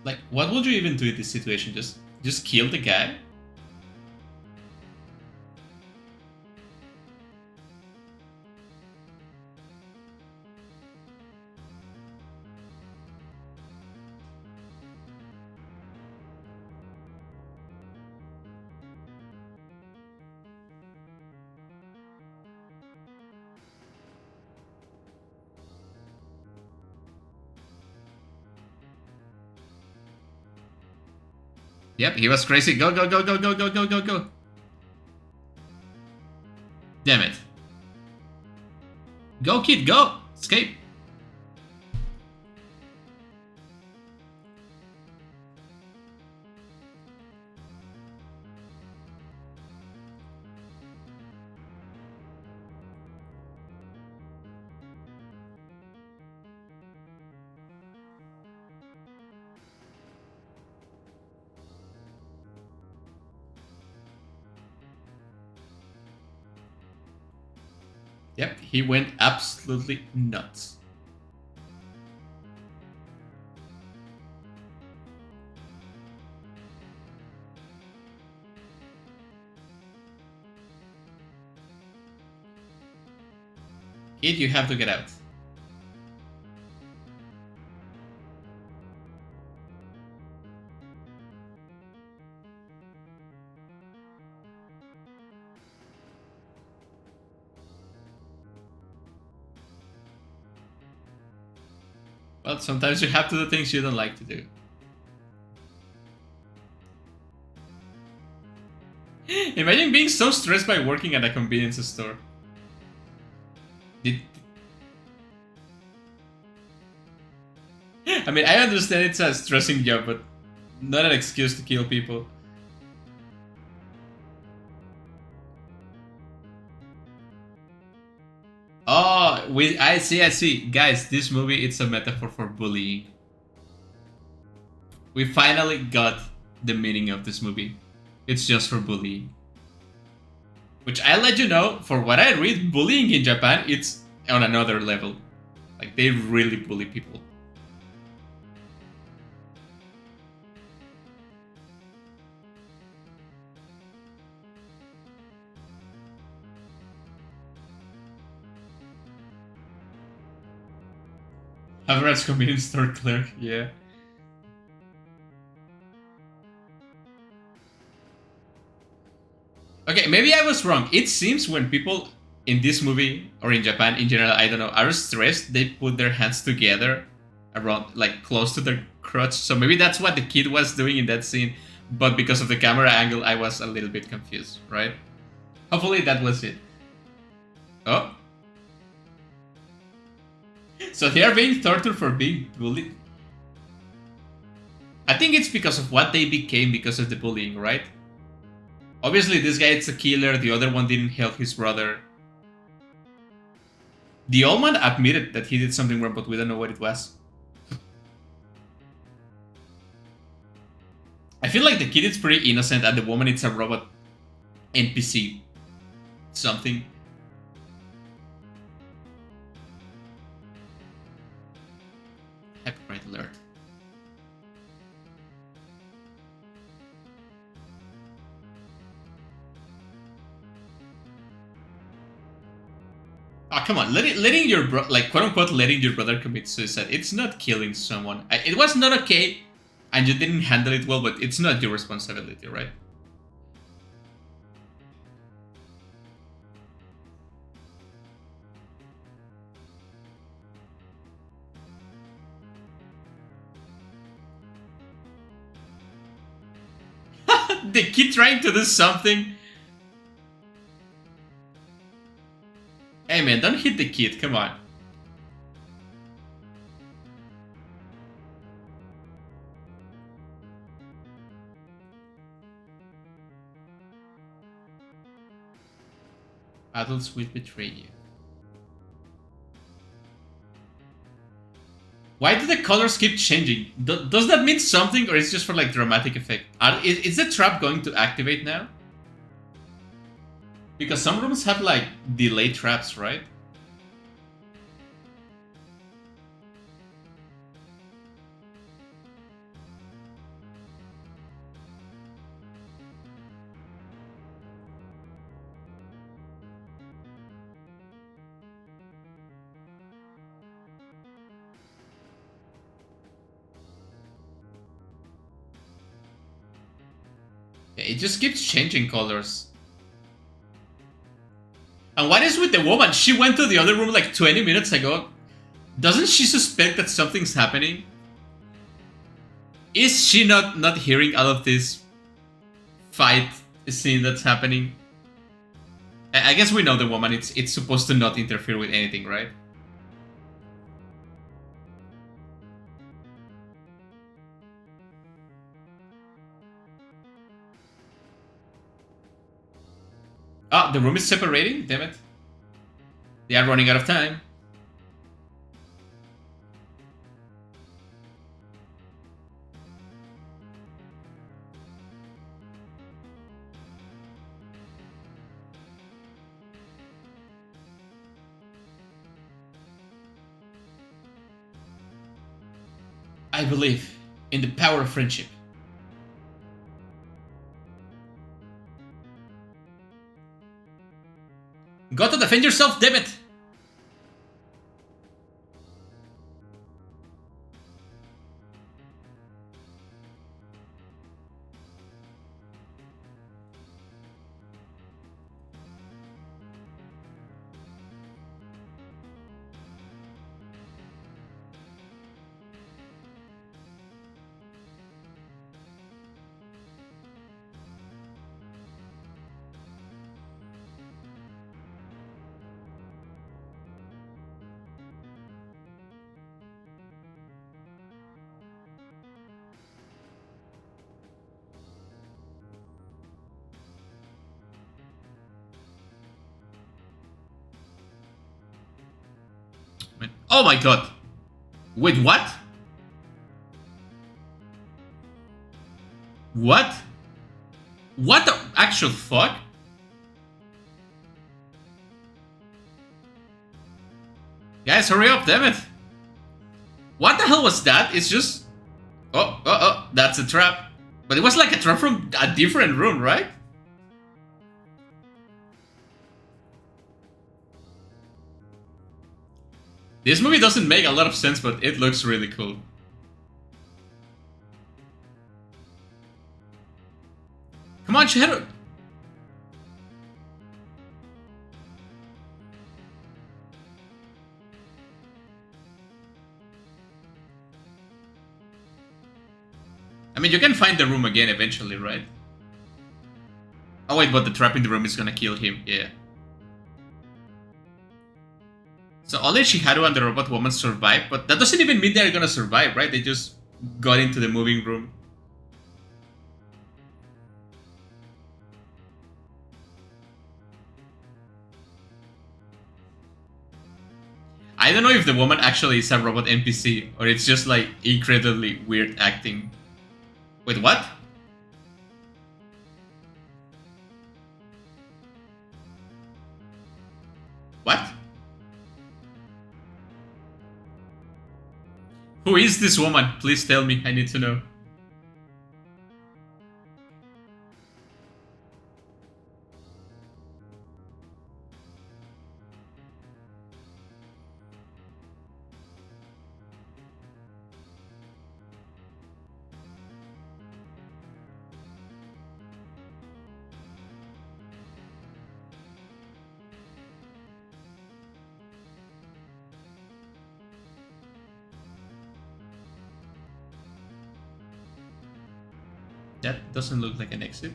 Like, what would you even do in this situation? Just kill the guy? Yep, he was crazy. Go, go, go, go, go, go, go, go, go. Damn it. Go, kid, go! Escape! Yep, he went absolutely nuts. Kid, you have to get out. Well, sometimes you have to do things you don't like to do. Imagine being so stressed by working at a convenience store. I mean, I understand it's a stressing job, but not an excuse to kill people. Oh, I see. Guys, this movie, it's a metaphor for bullying. We finally got the meaning of this movie. It's just for bullying. Which I'll let you know, for what I read, bullying in Japan, it's on another level. Like, they really bully people. Average convenience store clerk, yeah. Okay, maybe I was wrong. It seems when people in this movie, or in Japan in general, I don't know, are stressed, they put their hands together around, like, close to their crotch. So maybe that's what the kid was doing in that scene. But because of the camera angle, I was a little bit confused, right? Hopefully that was it. Oh. So they are being tortured for being bullied? I think it's because of what they became because of the bullying, right? Obviously, this guy is a killer, the other one didn't help his brother. The old man admitted that he did something wrong, but we don't know what it was. I feel like the kid is pretty innocent and the woman is a robot NPC. Something. Copyright alert. Oh, come on, letting your like, quote unquote, letting your brother commit suicide. It's not killing someone. It was not okay, and you didn't handle it well, but it's not your responsibility, right? The kid trying to do something. Hey man, don't hit the kid, come on. Adults will betray you. Why do the colors keep changing? Does that mean something, or is it just for, like, dramatic effect? Is the trap going to activate now? Because some rooms have, like, delay traps, right? It just keeps changing colors. And what is with the woman? She went to the other room like 20 minutes ago. Doesn't she suspect that something's happening? Is she not hearing all of this fight scene that's happening? I guess we know the woman. It's supposed to not interfere with anything, right? Oh, the room is separating? Damn it. They are running out of time. I believe in the power of friendship. Got to defend yourself, damn it! Oh my god. Wait, what? What? What the actual fuck? Guys, hurry up, damn it. What the hell was that? It's just... Oh, that's a trap. But it was like a trap from a different room, right? This movie doesn't make a lot of sense, but it looks really cool. Come on, Shadow! I mean, you can find the room again eventually, right? Oh wait, but the trap in the room is gonna kill him, yeah. So only Shiharu and the robot woman survive, but that doesn't even mean they're gonna survive, right? They just got into the moving room. I don't know if the woman actually is a robot NPC, or it's just like incredibly weird acting. Wait, what? What? Who is this woman? Please tell me, I need to know. That doesn't look like an exit.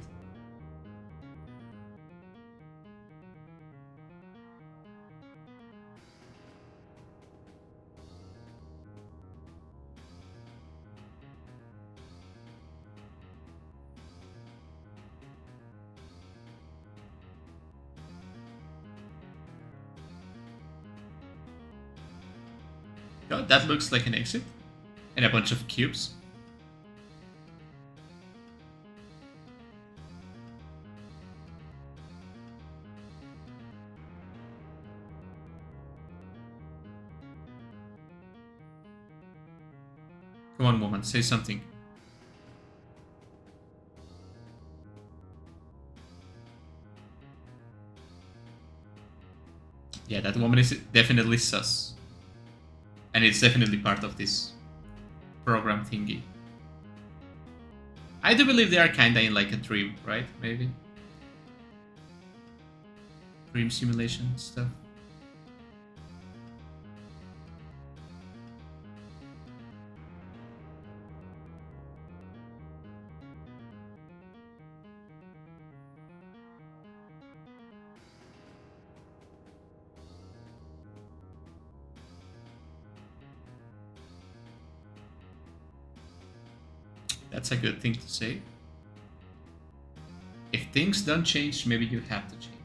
Oh, that looks like an exit. And a bunch of cubes. Come on, woman, say something. Yeah, that woman is definitely sus. And it's definitely part of this program thingy. I do believe they are kinda in like a dream, right? Maybe? Dream simulation stuff. That's a good thing to say. If things don't change, maybe you have to change.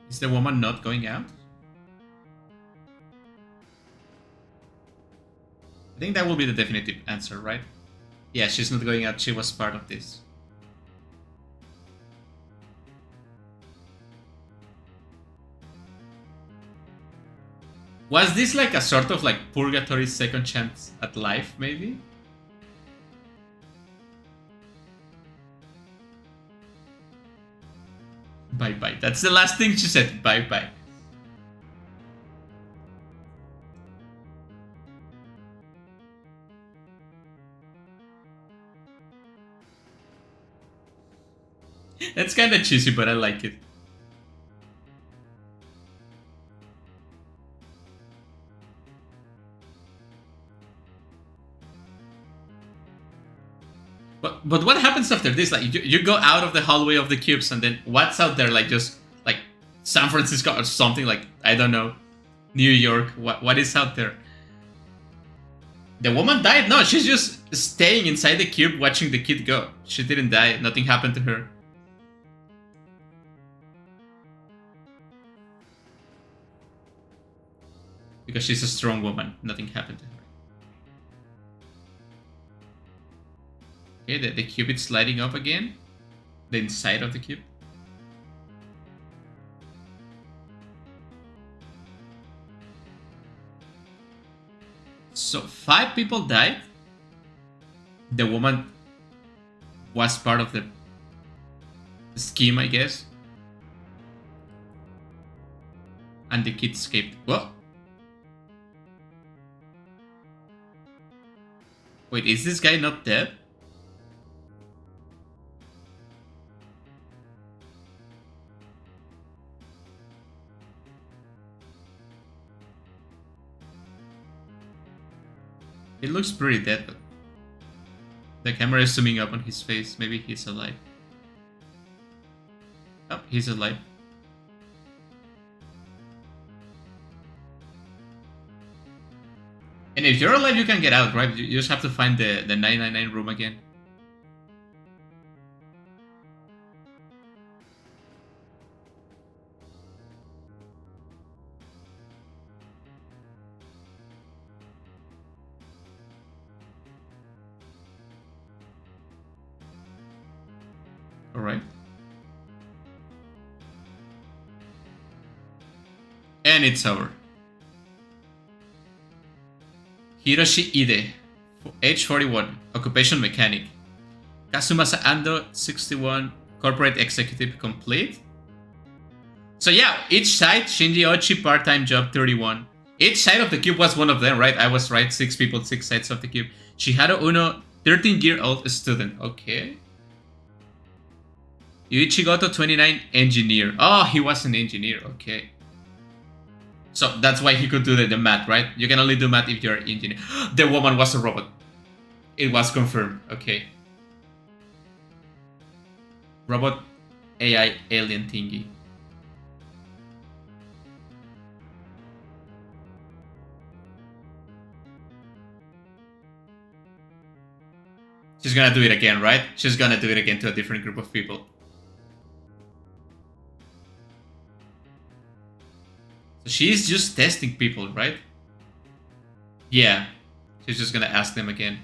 Is the woman not going out? I think that will be the definitive answer, right? Yeah, she's not going out, she was part of this. Was this like a sort of like purgatory second chance at life, maybe? Bye-bye. That's the last thing she said, bye-bye. That's kind of cheesy, but I like it. But what happens after this? Like you go out of the hallway of the cubes, and then what's out there? Like just like San Francisco or something, like I don't know, New York. What is out there? The woman died? No, she's just staying inside the cube watching the kid go. She didn't die. Nothing happened to her. Because she's a strong woman. Nothing happened to her. Okay, the cube is sliding up again. The inside of the cube. So 5 people died. The woman was part of the scheme, I guess. And the kid escaped. Whoa. Wait, is this guy not dead? It looks pretty dead, but the camera is zooming up on his face. Maybe he's alive. Oh, he's alive. And if you're alive, you can get out, right? You just have to find the 999 room again. Alright. And it's over. Hiroshi Ide, age 41, occupation mechanic. Kazumasa Ando, 61, corporate executive, complete. So yeah, each side, Shinji Ochi, part-time job, 31. Each side of the cube was one of them, right? I was right, 6 people, 6 sides of the cube. Shiharu Uno, 13-year-old student, okay. Yuichi Goto, 29, engineer. Oh, he was an engineer, okay. So that's why he could do the math, right? You can only do math if you're an engineer. The woman was a robot. It was confirmed, okay. Robot AI alien thingy. She's gonna do it again, right? She's gonna do it again to a different group of people. So she's just testing people, right? Yeah. She's just gonna ask them again.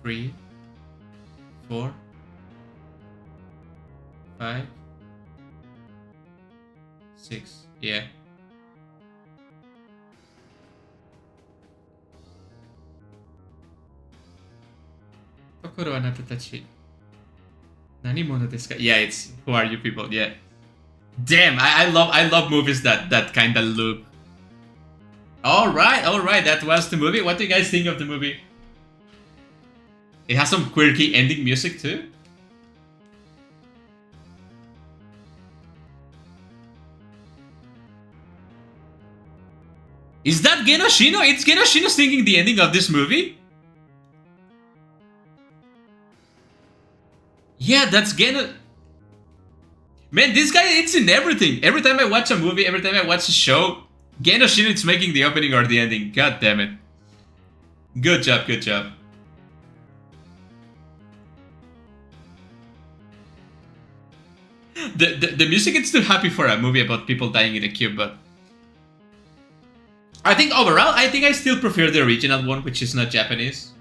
Three, 4, 5, 6. Yeah. Kokoro wa anata tachi. Nani mono desu ka? Yeah, it's who are you people? Yeah. Damn, I love movies that kind of loop. All right, that was the movie. What do you guys think of the movie? It has some quirky ending music too. Is that Genoshino? It's Genoshino singing the ending of this movie? Yeah, that's Geno. Man, this guy, it's in everything. Every time I watch a movie, every time I watch a show, Genoshino is making the opening or the ending. God damn it. Good job, good job. The music is too happy for a movie about people dying in a cube, but I think overall, I think I still prefer the original one, which is not Japanese.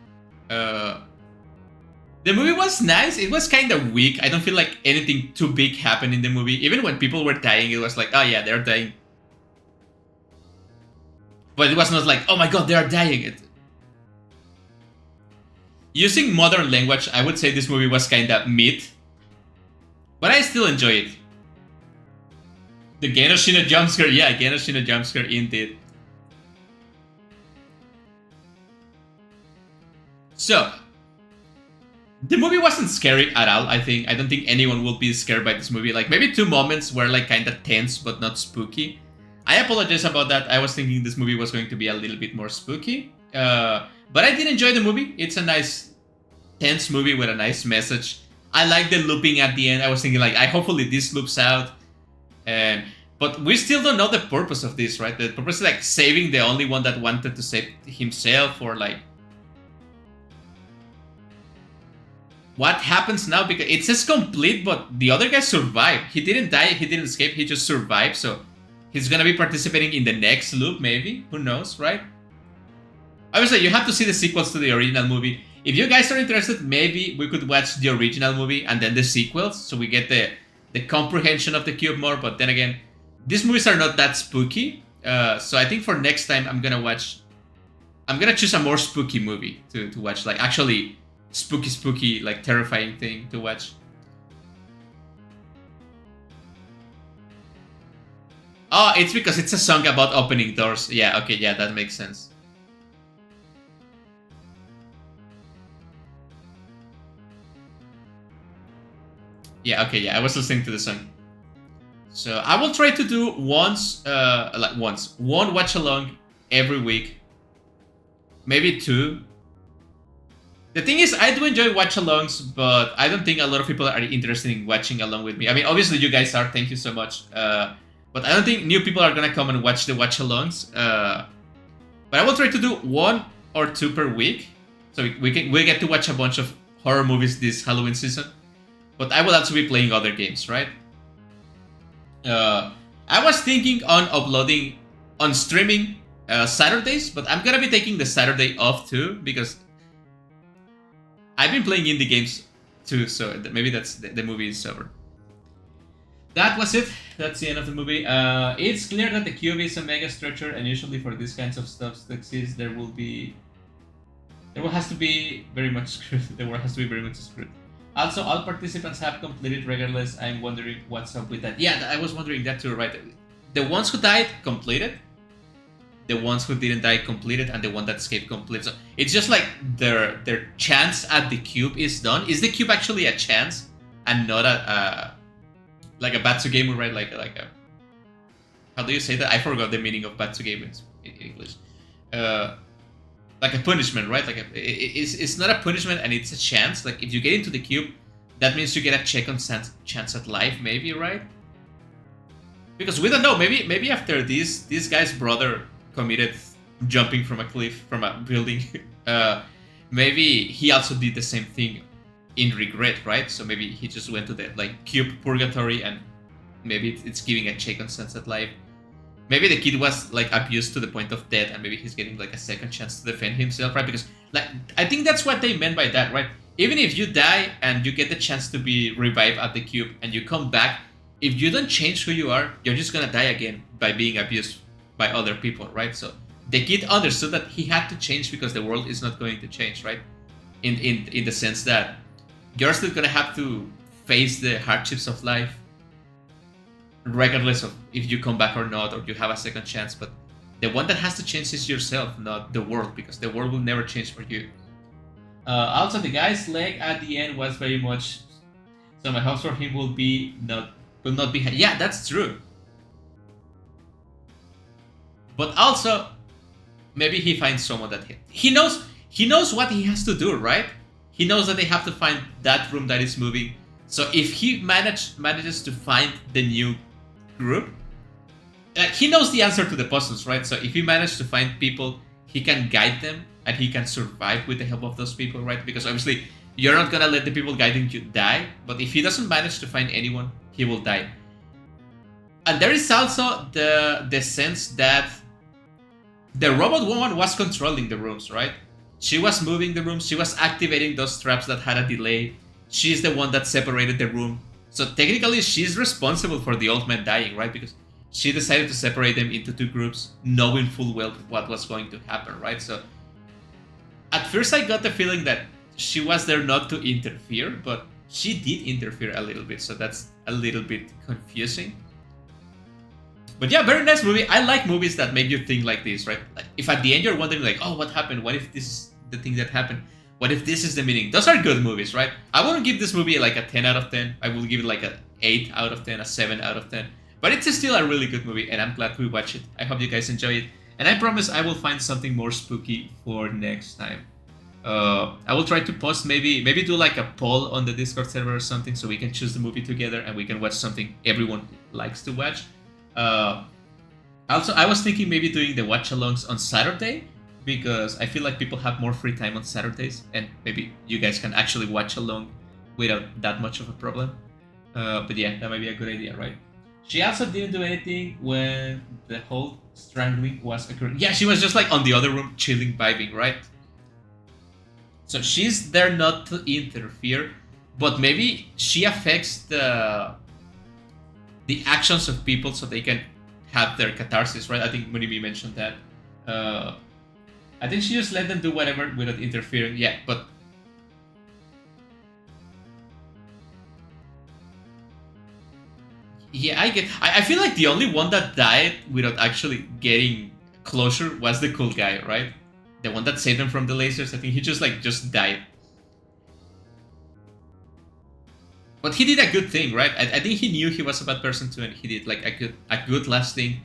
The movie was nice. It was kind of weak. I don't feel like anything too big happened in the movie. Even when people were dying, it was like, oh yeah, they're dying. But it was not like, oh my god, they are dying. Using modern language, I would say this movie was kind of mid. But I still enjoy it. The Genoshino jumpscare, yeah, Genoshino jumpscare indeed. So, the movie wasn't scary at all, I think. I don't think anyone will be scared by this movie. Like, maybe 2 moments were like kind of tense, but not spooky. I apologize about that. I was thinking this movie was going to be a little bit more spooky. But I did enjoy the movie. It's a nice, tense movie with a nice message. I like the looping at the end. I was thinking like, hopefully this loops out. But we still don't know the purpose of this, right? The purpose is like saving the only one that wanted to save himself, or like what happens now? Because it says complete, but the other guy survived. He didn't die, he didn't escape, he just survived. So he's gonna be participating in the next loop, maybe. Who knows, right? Obviously, you have to see the sequels to the original movie. if you guys are interested, maybe we could watch the original movie and then the sequels, so we get the comprehension of the cube more. But then again, these movies are not that spooky. So I think for next time I'm gonna choose a more spooky movie to watch, like actually spooky, like terrifying thing to watch. Oh, it's because it's a song about opening doors. Yeah, okay, yeah, that makes sense. Yeah, okay, yeah, I was listening to the song. So I will try to do one watch along every week, maybe two. The thing is, I do enjoy watch-alongs, but I don't think a lot of people are interested in watching along with me. I mean, obviously you guys are, thank you so much. But I don't think new people are gonna come and watch the watch-alongs. But I will try to do 1 or 2 per week, so we get to watch a bunch of horror movies this Halloween season. But I will also be playing other games, right? I was thinking on uploading, on streaming Saturdays, but I'm gonna be taking the Saturday off too, because I've been playing indie games too, so maybe that's the movie is over. That was it. That's the end of the movie. It's clear that the cube is a mega structure, and usually for these kinds of stuff to exist, there has to be very much screwed. The world has to be very much screwed. Also, all participants have completed regardless. I'm wondering what's up with that. Yeah, I was wondering that too, right? The ones who died completed. The ones who didn't die completed, and the one that escaped completed. So it's just like their chance at the cube is done. Is the cube actually a chance and not a like a Batsugame, right? Like a, how do you say that? I forgot the meaning of Batsugame in English. Like a punishment, right? Like it's not a punishment and it's a chance. Like if you get into the cube, that means you get a chance at life, maybe, right? Because we don't know. Maybe after this guy's brother committed jumping from a cliff, from a building, maybe he also did the same thing in regret, right? So maybe he just went to the like cube purgatory, and maybe it's giving a chance at life. Maybe the kid was like abused to the point of death, and maybe he's getting like a second chance to defend himself, right? Because like I think that's what they meant by that, right? Even if you die and you get the chance to be revived at the cube and you come back, if you don't change who you are, you're just gonna die again by being abused by other people, right? So the kid understood that he had to change because the world is not going to change, right? In the sense that you're still gonna have to face the hardships of life, regardless of if you come back or not, or you have a second chance. But the one that has to change is yourself, not the world, because the world will never change for you. Also, the guy's leg at the end was very much. So my hopes for him will not be. Yeah, that's true. But also, maybe he finds someone that he knows what he has to do, right? He knows that they have to find that room that is moving. So if he manages to find the new group, he knows the answer to the puzzles, right? So if he manages to find people, he can guide them and he can survive with the help of those people, right? Because obviously you're not gonna let the people guiding you die, but if he doesn't manage to find anyone, he will die. And there is also the sense that the robot woman was controlling the rooms, right? She was moving the rooms, she was activating those traps that had a delay. She's the one that separated the room. So technically she's responsible for the old man dying, right? Because she decided to separate them into 2 groups, knowing full well what was going to happen, right? So at first I got the feeling that she was there not to interfere, but she did interfere a little bit, so that's a little bit confusing. But yeah, very nice movie. I like movies that make you think like this, right? Like if at the end you're wondering like, oh, what happened? What if this is the thing that happened? What if this is the meaning? Those are good movies, right? I wouldn't give this movie like a 10 out of 10. I will give it like a 8 out of 10, a 7 out of 10. But it's still a really good movie, and I'm glad we watched it. I hope you guys enjoy it. And I promise I will find something more spooky for next time. I will try to post, maybe do like a poll on the Discord server or something, so we can choose the movie together and we can watch something everyone likes to watch. Also, I was thinking maybe doing the watch-alongs on Saturday, because I feel like people have more free time on Saturdays, and maybe you guys can actually watch along without that much of a problem. But yeah, that might be a good idea, right? She also didn't do anything when the whole strangling was occurring. Yeah, she was just like on the other room, chilling, vibing, right? So she's there not to interfere, but maybe she affects the actions of people so they can have their catharsis, right? I think Munibi mentioned that. Uh, I think she just let them do whatever without interfering. Yeah, but yeah, I feel like the only one that died without actually getting closure was the cool guy, right? The one that saved them from the lasers. I think he just died. But he did a good thing, right? I think he knew he was a bad person too, and he did like a good last thing.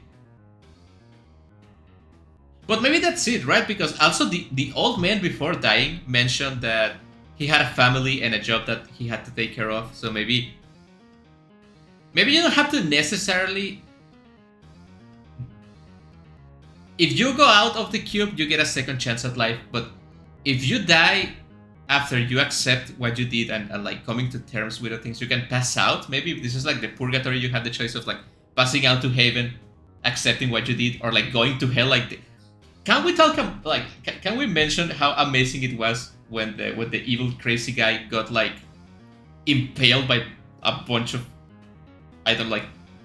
But maybe that's it, right? Because also the old man before dying mentioned that he had a family and a job that he had to take care of. So maybe you don't have to necessarily. If you go out of the cube, you get a second chance at life. But if you die after you accept what you did and like coming to terms with the things, you can pass out. Maybe this is like the purgatory. You have the choice of like passing out to heaven, accepting what you did, or like going to hell. Like, can we talk like can we mention how amazing it was when the evil crazy guy got like impaled by a bunch of either like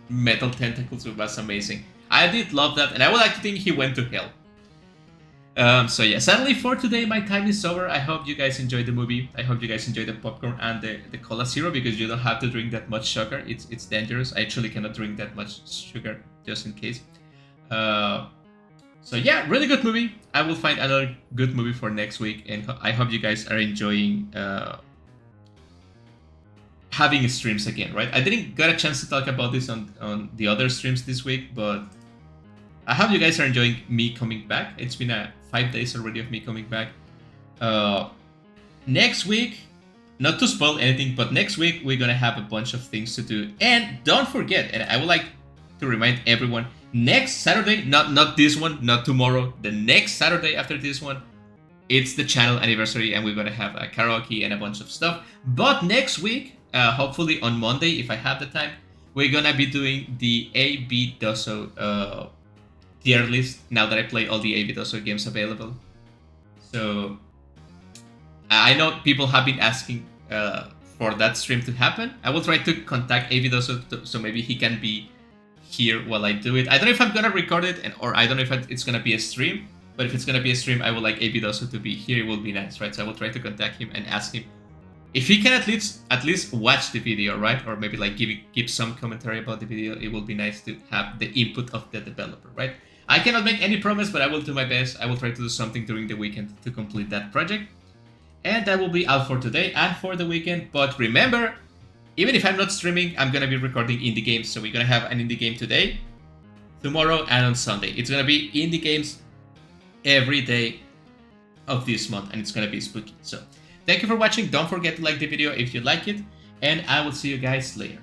metal tentacles? It was amazing. I did love that, and I would like to think he went to hell. So yeah, sadly for today, my time is over. I hope you guys enjoyed the movie. I hope you guys enjoyed the popcorn and the cola zero, because you don't have to drink that much sugar. It's dangerous. I actually cannot drink that much sugar just in case. So yeah, really good movie. I will find another good movie for next week, and I hope you guys are enjoying having streams again, right? I didn't get a chance to talk about this on the other streams this week, but I hope you guys are enjoying me coming back. It's been 5 days already of me coming back. Next week, not to spoil anything, but next week we're gonna have a bunch of things to do. And don't forget, and I would like to remind everyone, next Saturday, not this one, not tomorrow, the next Saturday after this one, it's the channel anniversary, and we're gonna have a karaoke and a bunch of stuff. But next week, hopefully on Monday, if I have the time, we're gonna be doing the AB Doso tier list now that I play all the AB Doso games available. So I know people have been asking for that stream to happen. I will try to contact AB Doso so maybe he can be here while I do it. I don't know if I'm gonna record it or I don't know if it's gonna be a stream. But if it's gonna be a stream, I would like AB Doso to be here. It will be nice, right? So I will try to contact him and ask him if he can at least watch the video, right? Or maybe like give some commentary about the video. It will be nice to have the input of the developer, right? I cannot make any promise, but I will do my best. I will try to do something during the weekend to complete that project. And that will be out for today and for the weekend. But remember, even if I'm not streaming, I'm gonna be recording indie games. So we're gonna have an indie game today, tomorrow, and on Sunday. It's gonna be indie games every day of this month, and it's gonna be spooky. So thank you for watching. Don't forget to like the video if you like it, and I will see you guys later.